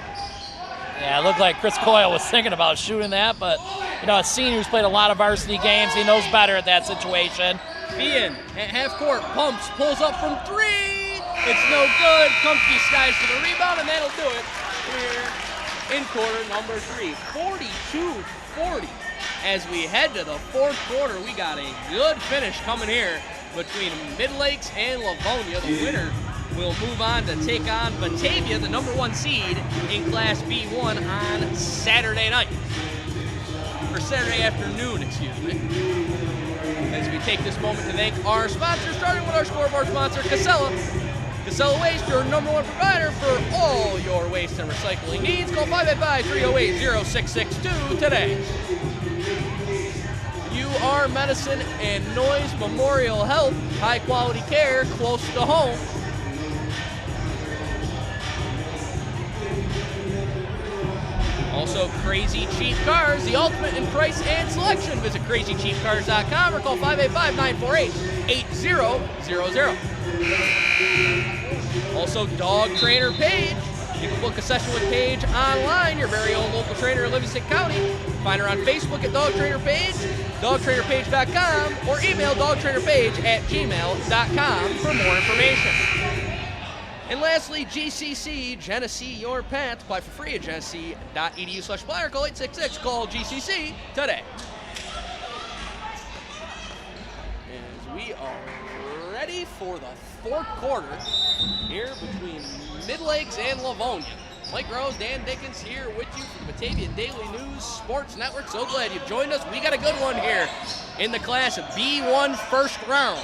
Yeah, it looked like Chris Coyle was thinking about shooting that, but a senior who's played a lot of varsity games, he knows better at that situation. Fian at half court, pumps, pulls up from 3. It's no good. Kumke skies for the rebound, and that'll do it here in quarter number 3. 42-40. As we head to the fourth quarter, we got a good finish coming here between Midlakes and Livonia. The winner will move on to take on Batavia, the number 1 seed in Class B1 on Saturday night. Or Saturday afternoon, excuse me. As we take this moment to thank our sponsors, starting with our scoreboard sponsor, Casella. Casella Waste, your number 1 provider for all your waste and recycling needs. Call 585-308-0662 today. UR Medicine and Noise Memorial Health, high quality care close to home. Also, Crazy Cheap Cars, the ultimate in price and selection. Visit crazycheapcars.com or call 585-948-8000. Also, Dog Trainer Paige. You can book a session with Paige online, your very own local trainer in Livingston County. Find her on Facebook at Dog Trainer Paige, dogtrainerpage.com, or email dogtrainerpage@gmail.com for more information. And lastly, GCC, Genesee Your Path. Apply for free at genesee.edu/flyer. Call 866. Call GCC today. As we are ready for the fourth quarter here between Midlakes and Livonia. Mike Rose, Dan Dickens here with you from the Batavia Daily News Sports Network. So glad you've joined us. We got a good one here in the Class of B1 first round.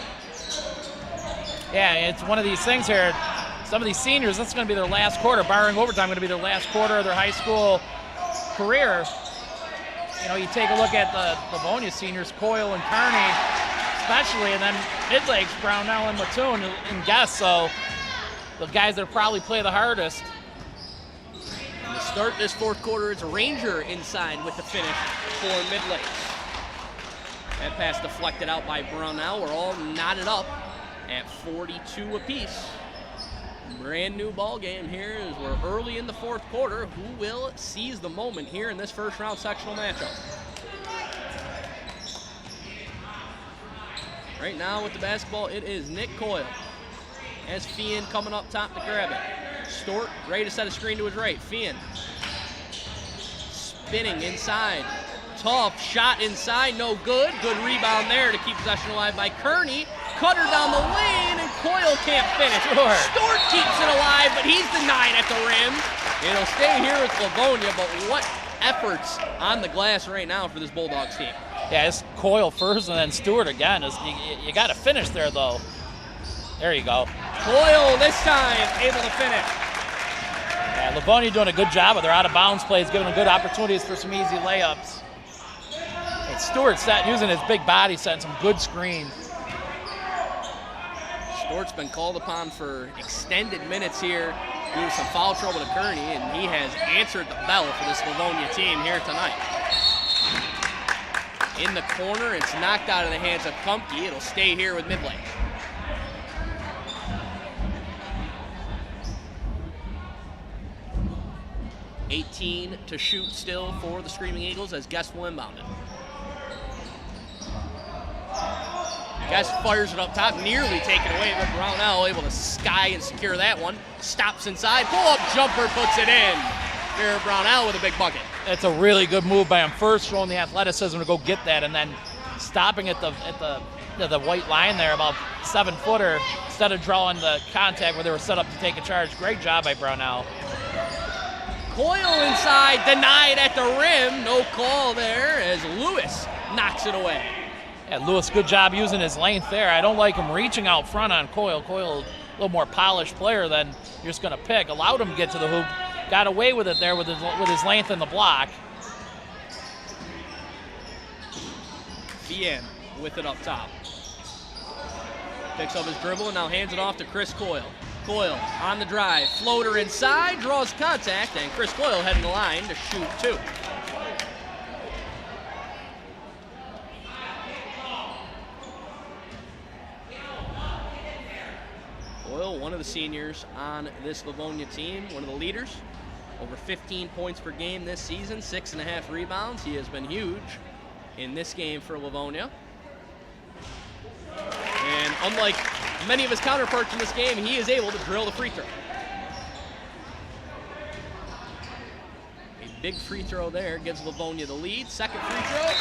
Yeah, it's one of these things here. Some of these seniors, this is going to be their last quarter, barring overtime, going to be their last quarter of their high school career. You take a look at the Livonia seniors, Coyle and Kearney, especially, and then Midlakes, Brownell, and Mattoon, and Guest. So the guys that probably play the hardest. And to start this fourth quarter, it's Ranger inside with the finish for Midlakes. That pass deflected out by Brownell. We're all knotted up at 42 apiece. Brand new ball game here as we're early in the fourth quarter. Who will seize the moment here in this first round sectional matchup? Right now with the basketball, it is Nick Coyle. As Fian coming up top to grab it. Stort ready to set a screen to his right. Fian spinning inside. Tough shot inside, no good. Good rebound there to keep possession alive by Kearney. Cutter down the lane, and Coyle can't finish. Sure. Stort keeps it alive, but He's denied at the rim. It'll stay here with Livonia, but what efforts on the glass right now for this Bulldogs team. Yeah, it's Coyle first and then Stewart again. You got to finish there, though. There you go. Coyle this time able to finish. Yeah, Livonia doing a good job with their out-of-bounds plays, giving them good opportunities for some easy layups. And Stewart using his big body, setting some good screens. Stewart's been called upon for extended minutes here due to some foul trouble to Kearney, and he has answered the bell for this Livonia team here tonight. In the corner, it's knocked out of the hands of Pumpke. It'll stay here with Midlakes. $18 to shoot still for the Screaming Eagles as Guest will inbound it. Guest fires it up top, nearly taken away, but Brownell able to sky and secure that one. Stops inside, pull-up jumper, puts it in. Here, Brownell with a big bucket. It's a really good move by him. First, showing the athleticism to go get that, and then stopping at the white line there, about 7-footer, instead of drawing the contact where they were set up to take a charge. Great job by Brownell. Coyle inside, denied at the rim. No call there as Lewis knocks it away. Yeah, Lewis, good job using his length there. I don't like him reaching out front on Coyle. Coyle, a little more polished player than you're just going to pick. Allowed him to get to the hoop. Got away with it there with his length in the block. Bien with it up top. Picks up his dribble and now hands it off to Chris Coyle. Coyle on the drive, floater inside, draws contact, and Chris Coyle heading the line to shoot two. Coyle, one of the seniors on this Livonia team, one of the leaders. Over 15 points per game this season, 6.5 rebounds. He has been huge in this game for Livonia. And unlike many of his counterparts in this game, he is able to drill the free throw. A big free throw there gives Livonia the lead. Second free throw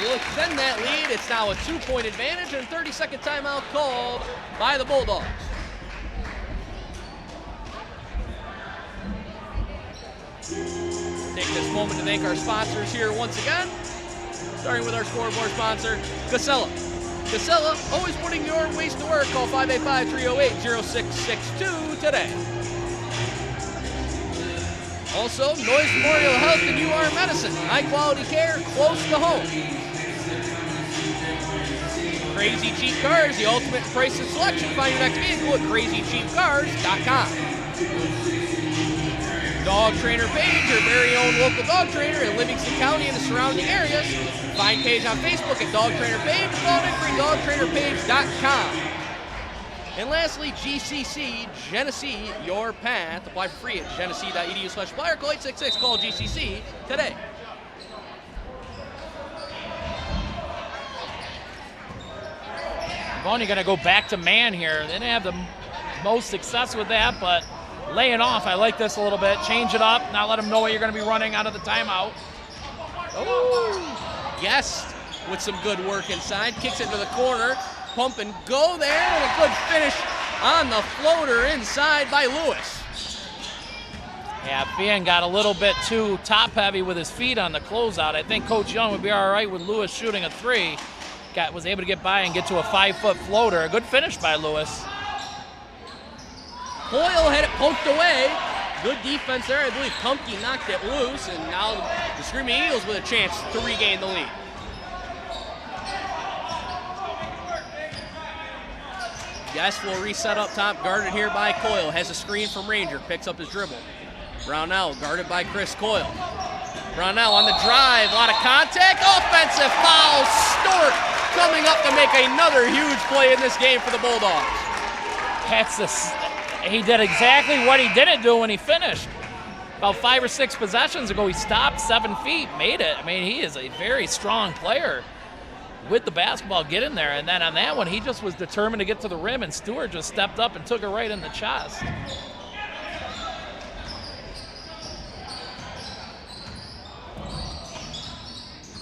will extend that lead. It's now a 2-point advantage and 30-second timeout called by the Bulldogs. Take this moment to thank our sponsors here once again. Starting with our scoreboard sponsor, Casella. Casella, always putting your waste to work. Call 585-308-0662 today. Also, Noise Memorial Health and UR Medicine. High quality care close to home. Crazy Cheap Cars, the ultimate price and selection. Find your next vehicle at crazycheapcars.com. Dog Trainer Page, your very own local dog trainer in Livingston County and the surrounding areas. Find Paige on Facebook at Dog Trainer Page, call dogtrainerpage.com. And lastly, GCC, Genesee, your path. Apply for free at genesee.edu/flyer. Call 866, call GCC today. Livonia going to go back to man here. They didn't have the most success with that, but laying off, I like this a little bit. Change it up, not let them know what you're going to be running out of the timeout. Oh, Guest with some good work inside. Kicks it to the corner. Pump and go there, and a good finish on the floater inside by Lewis. Yeah, Bien got a little bit too top-heavy with his feet on the closeout. I think Coach Young would be all right with Lewis shooting a three. Was able to get by and get to a 5-foot floater. A good finish by Lewis. Coyle had it poked away. Good defense there. I believe Pumpke knocked it loose, and now the Screaming Eagles with a chance to regain the lead. Guest will reset up top, guarded here by Coyle. Has a screen from Ranger, picks up his dribble. Brownell guarded by Chris Coyle. Brownell on the drive, a lot of contact, offensive foul. Stewart coming up to make another huge play in this game for the Bulldogs. He did exactly what he didn't do when he finished. About 5 or 6 possessions ago, he stopped 7 feet, made it. I mean, he is a very strong player with the basketball, get in there. And then on that one, he just was determined to get to the rim, and Stewart just stepped up and took it right in the chest.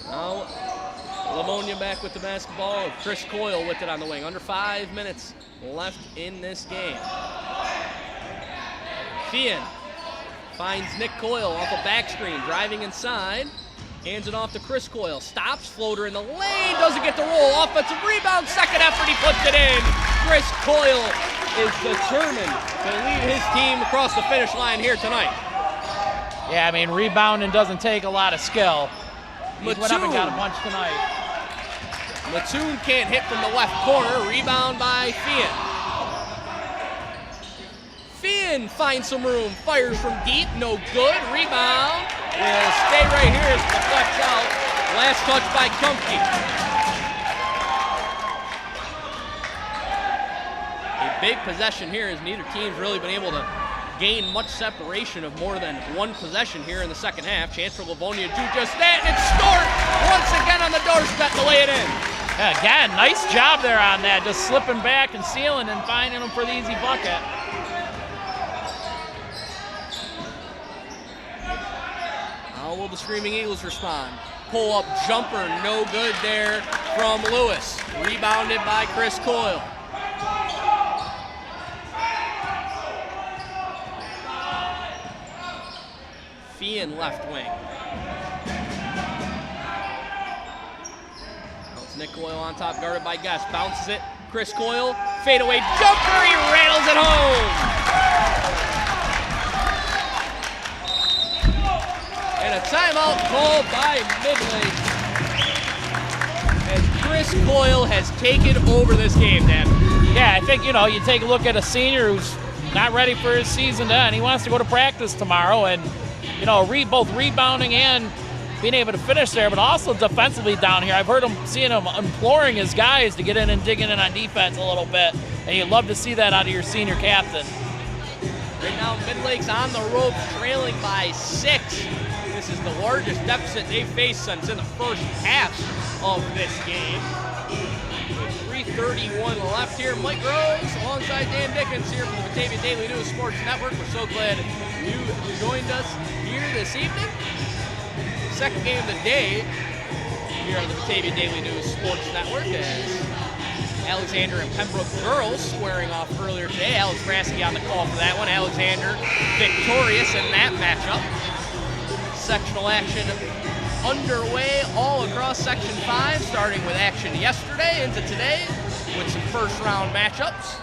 Now, Livonia back with the basketball. Chris Coyle with it on the wing. Under 5 minutes left in this game. Fian finds Nick Coyle off a back screen, driving inside. Hands it off to Chris Coyle. Stops, floater in the lane, doesn't get the roll. Offensive rebound, second effort, he puts it in. Chris Coyle is determined to lead his team across the finish line here tonight. Yeah, I mean, rebounding doesn't take a lot of skill. He went up and got a bunch tonight. Mattoon can't hit from the left corner. Rebound by Fian. Fian finds some room, fires from deep, no good. Rebound will stay right here as it deflects out. Last touch by Kumpke. A big possession here as neither team's really been able to gain much separation of more than one possession here in the second half. Chance for Livonia to do just that, and it's Stewart once again on the doorstep to lay it in. Yeah, again, nice job there on that, just slipping back and sealing and finding him for the easy bucket. How will the Screaming Eagles respond? Pull-up jumper, no good there from Lewis. Rebounded by Chris Coyle. Fian left wing. Now it's Nick Coyle on top, guarded by Guest. Bounces it. Chris Coyle, fadeaway jumper, he rattles it home. And a timeout called by Midlakes. And Chris Coyle has taken over this game, Dan. Yeah, I think, you take a look at a senior who's not ready for his season to end. He wants to go to practice tomorrow, and both rebounding and being able to finish there, but also defensively down here. I've heard seeing him imploring his guys to get in and digging in on defense a little bit, and you'd love to see that out of your senior captain. Right now, Midlakes on the ropes, trailing by 6. This is the largest deficit they've faced since in the first half of this game. With 3:31 left here, Mike Rose alongside Dan Dickens here from the Batavia Daily News Sports Network. We're so glad you joined us here this evening. Second game of the day here on the Batavia Daily News Sports Network as Alexander and Pembroke girls squaring off earlier today. Alex Brassky on the call for that one. Alexander victorious in that matchup. Sectional action underway all across Section 5, starting with action yesterday into today with some first round matchups.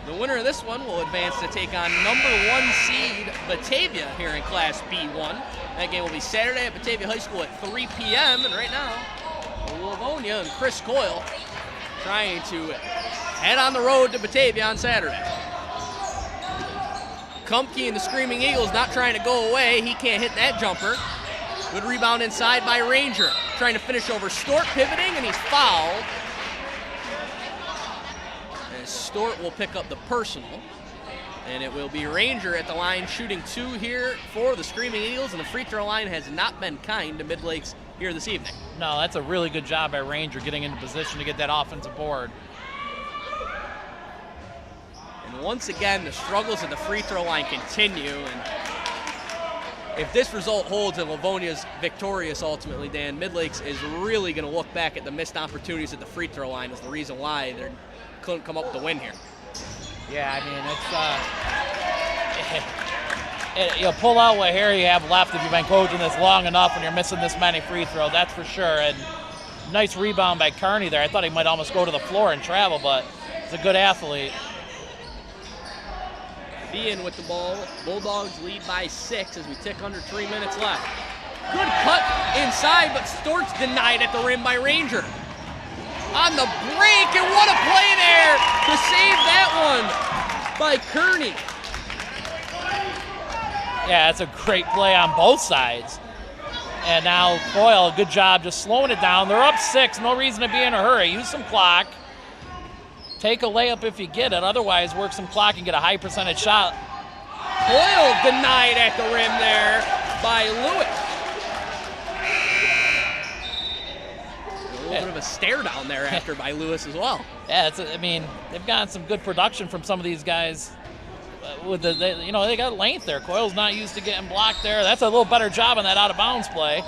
The winner of this one will advance to take on number 1 seed Batavia here in Class B1. That game will be Saturday at Batavia High School at 3 p.m. And right now, Livonia and Chris Coyle trying to head on the road to Batavia on Saturday. Kumpke and the Screaming Eagles not trying to go away. He can't hit that jumper. Good rebound inside by Ranger. Trying to finish over Stort, pivoting, and he's fouled. And Stort will pick up the personal. And it will be Ranger at the line shooting 2 here for the Screaming Eagles. And the free throw line has not been kind to Midlakes here this evening. No, that's a really good job by Ranger getting into position to get that offensive board. And once again, the struggles at the free throw line continue. And if this result holds and Livonia's victorious ultimately, Dan, Midlakes is really going to look back at the missed opportunities at the free throw line as the reason why they couldn't come up with the win here. Yeah, I mean, you'll pull out what hair you have left if you've been coaching this long enough and you're missing this many free throws, that's for sure. And nice rebound by Kearney there. I thought he might almost go to the floor and travel, but he's a good athlete. Fian with the ball. Bulldogs lead by 6 as we tick under 3 minutes left. Good cut inside, but Stort's denied at the rim by Ranger. On the break, and what a play there to save that one by Kearney. Yeah, it's a great play on both sides. And now Coyle, good job just slowing it down. They're up 6, no reason to be in a hurry. Use some clock. Take a layup if you get it. Otherwise, work some clock and get a high percentage shot. Coyle denied at the rim there by Lewis. A little bit of a stare down there after by Lewis as well. Yeah, they've gotten some good production from some of these guys. They got length there. Coyle's not used to getting blocked there. That's a little better job on that out of bounds play.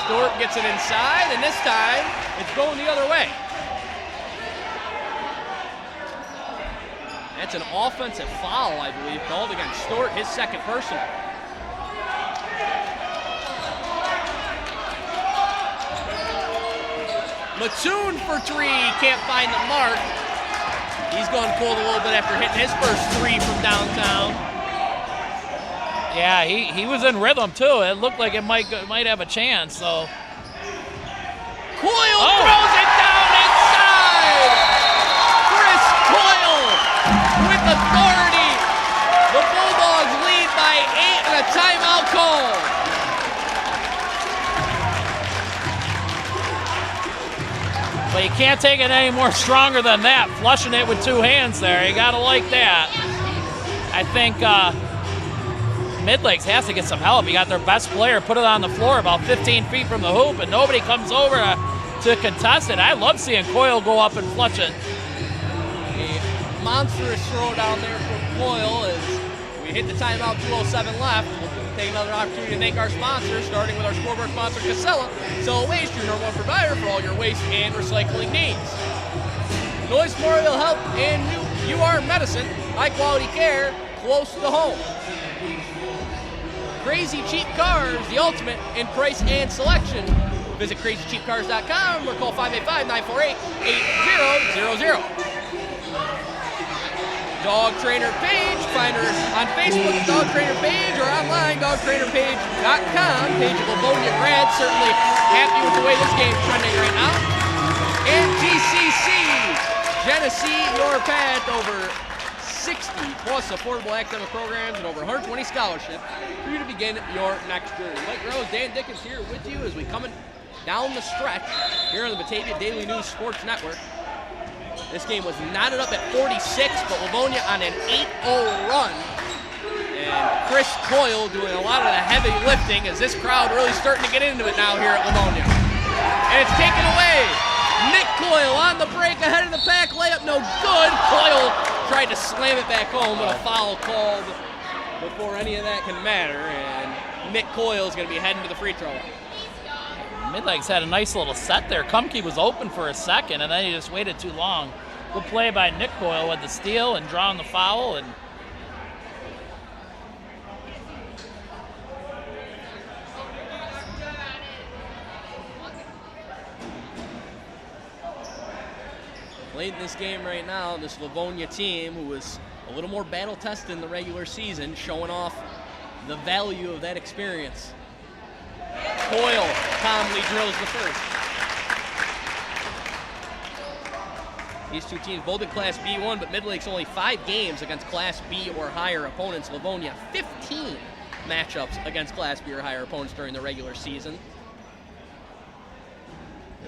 Stort gets it inside, and this time it's going the other way. That's an offensive foul, I believe, called against Stewart, his second personal. Mattoon for three, can't find the mark. He's gone cold a little bit after hitting his first three from downtown. Yeah, he was in rhythm too. It looked like it might have a chance. So Coyle throws it down inside. Chris Coyle with authority. The Bulldogs lead by 8 and a timeout call. But you can't take it any more stronger than that. Flushing it with two hands there. You gotta like that. I think Midlakes has to get some help. You got their best player, put it on the floor about 15 feet from the hoop, and nobody comes over to contest it. I love seeing Coyle go up and flush it. A monstrous throw down there from Coyle as we hit the timeout, 2:07 left. We'll take another opportunity to thank our sponsors, starting with our scoreboard sponsor, Casella. Sell Waste, your number one provider for all your waste and recycling needs. Noise Memorial Health and UR Medicine, high quality care, close to home. Crazy Cheap Cars, the ultimate in price and selection. Visit crazycheapcars.com or call 585-948-8000. Dog Trainer Page, find her on Facebook at Dog Trainer Page or online, dogtrainerpage.com. Page of Livonia grad, certainly happy with the way this game's trending right now. And GCC, Genesee, your path, over 60 plus affordable academic programs and over 120 scholarships for you to begin your next journey. Mike Rose, Dan Dickens here with you as we coming down the stretch here on the Batavia Daily News Sports Network. This game was knotted up at 46, but Livonia on an 8-0 run. And Chris Coyle doing a lot of the heavy lifting as this crowd really starting to get into it now here at Livonia. And it's taken away. Nick Coyle on the break ahead of the pack, layup no good. Coyle tried to slam it back home, but a foul called before any of that can matter. And Nick Coyle is going to be heading to the free throw line. Midlakes had a nice little set there. Kumke was open for a second, and then he just waited too long. Good play by Nick Coyle with the steal and drawing the foul. And late in this game right now, this Livonia team, who was a little more battle-tested in the regular season, showing off the value of that experience. Coyle calmly drills the first. These two teams both in Class B1, but Midlakes only 5 games against Class B or higher opponents. Livonia 15 matchups against Class B or higher opponents during the regular season.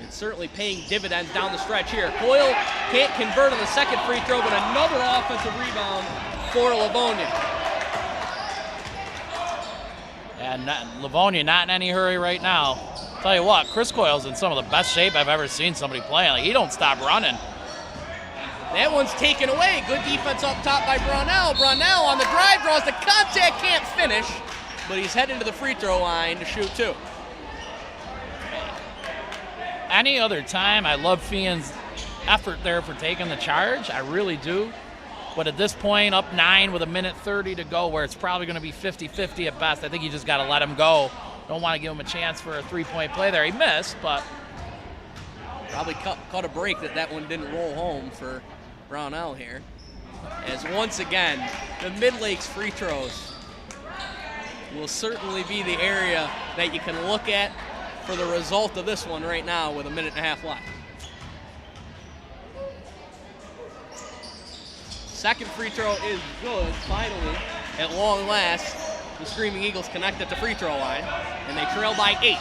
It's certainly paying dividends down the stretch here. Coyle can't convert on the second free throw, but another offensive rebound for Livonia. And Livonia not in any hurry right now. Tell you what, Chris Coyle's in some of the best shape I've ever seen somebody play. Like, he don't stop running. That one's taken away. Good defense up top by Brownell. Brownell on the drive, draws the contact, can't finish, but he's heading to the free throw line to shoot two. Any other time, I love Fian's effort there for taking the charge. I really do. But at this point, up 9 with 1:30 to go, where it's probably going to be 50-50 at best, I think you just got to let him go. Don't want to give him a chance for a three-point play there. He missed, but probably caught a break that one didn't roll home for Brownell here. As once again, the Midlakes free throws will certainly be the area that you can look at for the result of this one right now with 1.5 minutes left. Second free throw is good, finally, at long last. The Screaming Eagles connect at the free throw line, and they trail by 8.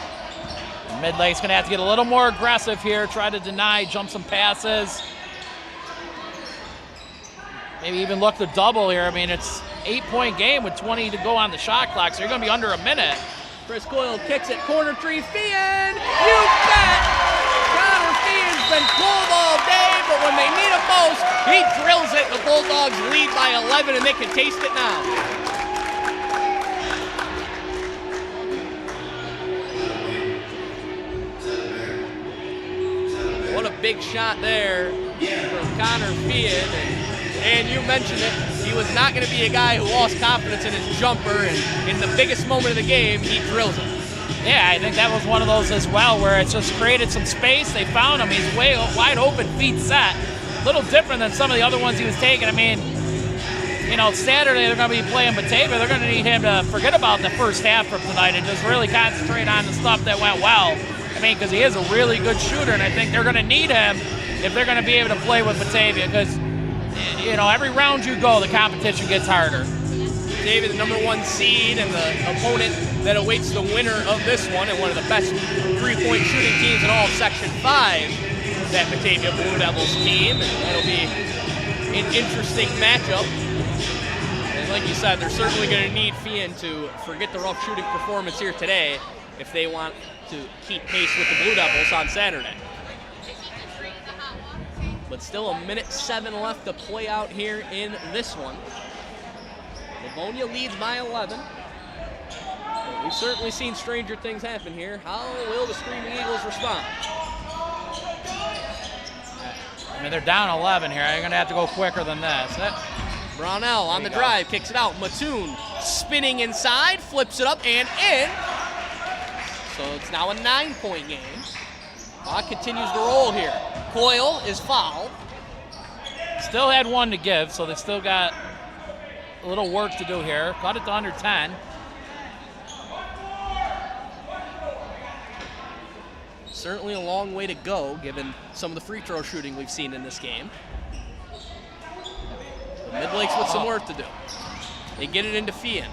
Midlake's going to have to get a little more aggressive here, try to deny, jump some passes. Maybe even look the double here. I mean, it's 8-point game with 20 to go on the shot clock, so you're going to be under a minute. Chris Coyle kicks it, corner three, Fian! You bet! Connor Fian's been cold all day, but when they need a most, he drills it. The Bulldogs lead by 11, and they can taste it now. What a big shot there from Connor Fian. And And you mentioned it, he was not going to be a guy who lost confidence in his jumper, and in the biggest moment of the game, he drills it. Yeah, I think that was one of those as well where it just created some space. They found him. He's way wide open, feet set. A little different than some of the other ones he was taking. I mean, you know, Saturday they're going to be playing Batavia. They're going to need him to forget about the first half from tonight and just really concentrate on the stuff that went well. I mean, because he is a really good shooter, and I think they're going to need him if they're going to be able to play with Batavia because, you know, every round you go, the competition gets harder. Batavia, the #1 seed, and the opponent that awaits the winner of this one, and one of the best three-point shooting teams in all of Section 5, that Batavia Blue Devils team, and that'll be an interesting matchup. And like you said, they're certainly going to need Fian to forget the rough shooting performance here today if they want to keep pace with the Blue Devils on Saturday. But still 1:07 left to play out here in this one. Livonia leads by 11. But we've certainly seen stranger things happen here. How will the Screaming Eagles respond? I mean, they're down 11 here. You're going to have to go quicker than this. Brownell on the drive, kicks it out. Mattoon spinning inside, flips it up and in. So it's now a 9-point game. Clock continues to roll here. Coyle is fouled. Still had one to give, so they still got a little work to do here. Cut it to under 10. Certainly a long way to go, given some of the free throw shooting we've seen in this game. The Midlakes with some work to do. They get it into Fian.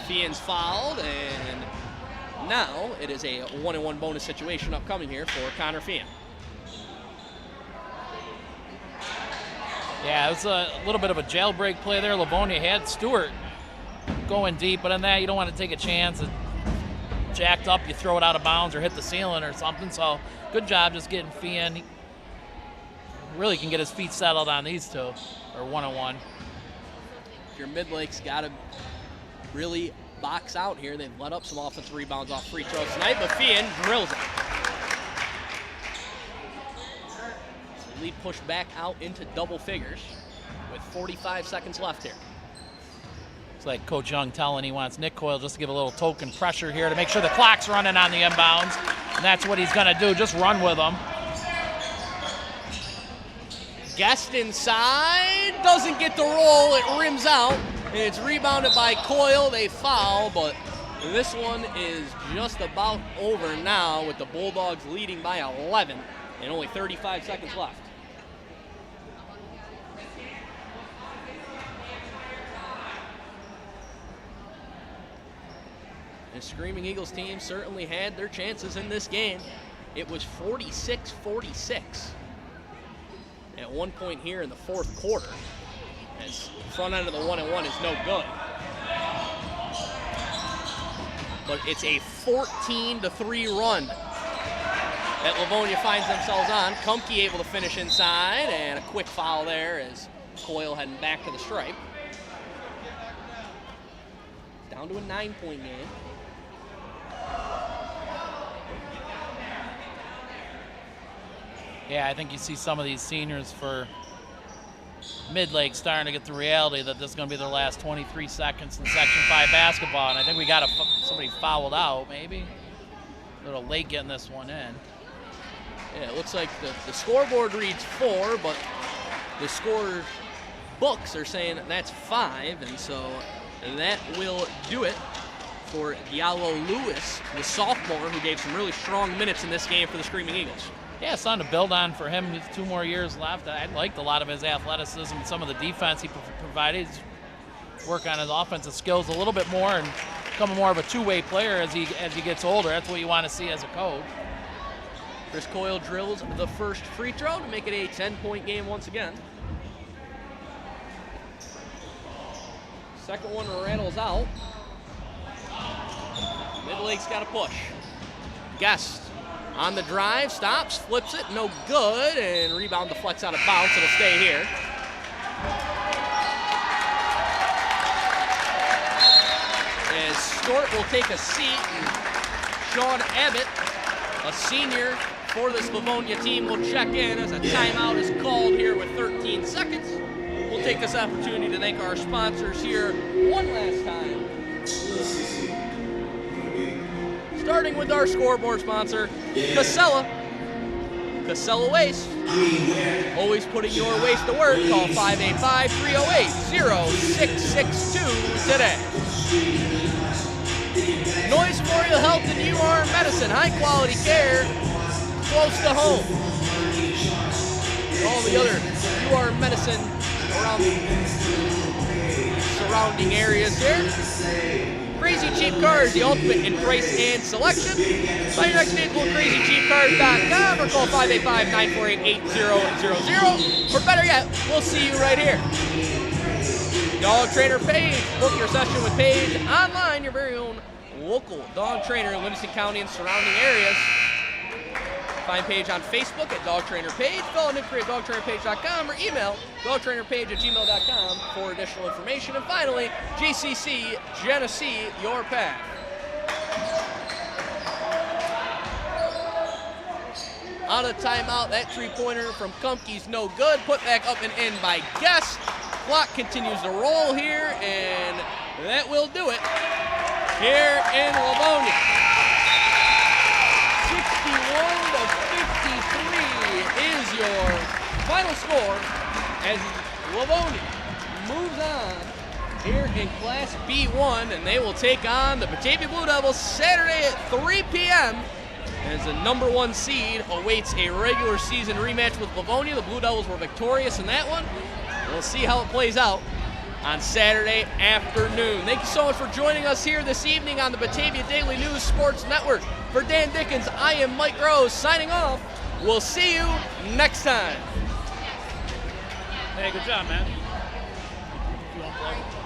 Fian's fouled, and now it is a 1-on-1 bonus situation upcoming here for Connor Fian. Yeah, it was a little bit of a jailbreak play there. Livonia had Stewart going deep, but on that, you don't want to take a chance. It jacked up, you throw it out of bounds or hit the ceiling or something. So good job just getting Fian. He really can get his feet settled on these two, or 1-on-1. Your Midlakes got to really box out here. They've let up some offensive rebounds off free throws tonight, but Fian drills it. So lead pushed back out into double figures with 45 seconds left here. It's like Coach Young telling he wants Nick Coyle just to give a little token pressure here to make sure the clock's running on the inbounds, and that's what he's going to do, just run with them. Guest inside, doesn't get the roll, it rims out. It's rebounded by Coyle, they foul, but this one is just about over now with the Bulldogs leading by 11 and only 35 seconds left. The Screaming Eagles team certainly had their chances in this game. It was 46-46 at one point here in the fourth quarter, as front end of the 1-on-1 is no good. But it's a 14-3 run that Livonia finds themselves on. Kumke able to finish inside, and a quick foul there as Coyle heading back to the stripe. Down to a 9-point game. Yeah, I think you see some of these seniors for Midlakes starting to get the reality that this is going to be their last 23 seconds in Section 5 basketball, and I think we got somebody fouled out, maybe. A little late getting this one in. Yeah, it looks like the scoreboard reads 4, but the score books are saying that's 5, and so that will do it for Diallo Lewis, the sophomore, who gave some really strong minutes in this game for the Screaming Eagles. Yeah, something to build on for him. He's 2 more years left. I liked a lot of his athleticism and some of the defense he provided. He's work on his offensive skills a little bit more and become more of a two-way player as he gets older. That's what you want to see as a coach. Chris Coyle drills the first free throw to make it a 10-point game once again. Second one rattles out. Midlakes got a push. Guest on the drive, stops, flips it, no good, and rebound deflects out of bounds. It'll stay here. As Stewart will take a seat, and Sean Abbott, a senior for this Livonia team will check in as a timeout is called here with 13 seconds. We'll take this opportunity to thank our sponsors here one last time. Starting with our scoreboard sponsor, Casella. Casella Waste. Always putting your waste to work. Call 585-308-0662 today. Noise Memorial Health and UR Medicine. High quality care close to home. And all the other UR Medicine around the surrounding areas here. Crazy Cheap Cars, the ultimate in price and selection. Buy your next vehicle at crazycheapcars.com or call 585-948-8000. Or better yet, we'll see you right here. Dog Trainer Paige. Book your session with Paige online, your very own local dog trainer in Livingston County and surrounding areas. Find Paige on Facebook at Dog Trainer Paige. Follow Nick at dogtrainerpage.com or email dogtrainerpage@gmail.com for additional information. And finally, GCC Genesee, your path. On a timeout, that three-pointer from Kumpke's no good. Put back up and in by Guest. Clock continues to roll here, and that will do it here in Livonia. 61-53 is your final score as Livonia moves on here in Class B1, and they will take on the Batavia Blue Devils Saturday at 3 p.m. as the number 1 seed awaits a regular season rematch with Livonia. The Blue Devils were victorious in that one. We'll see how it plays out on Saturday afternoon. Thank you so much for joining us here this evening on the Batavia Daily News Sports Network. For Dan Dickens, I am Mike Rose signing off. We'll see you next time. Hey, good job, man. You unplugged?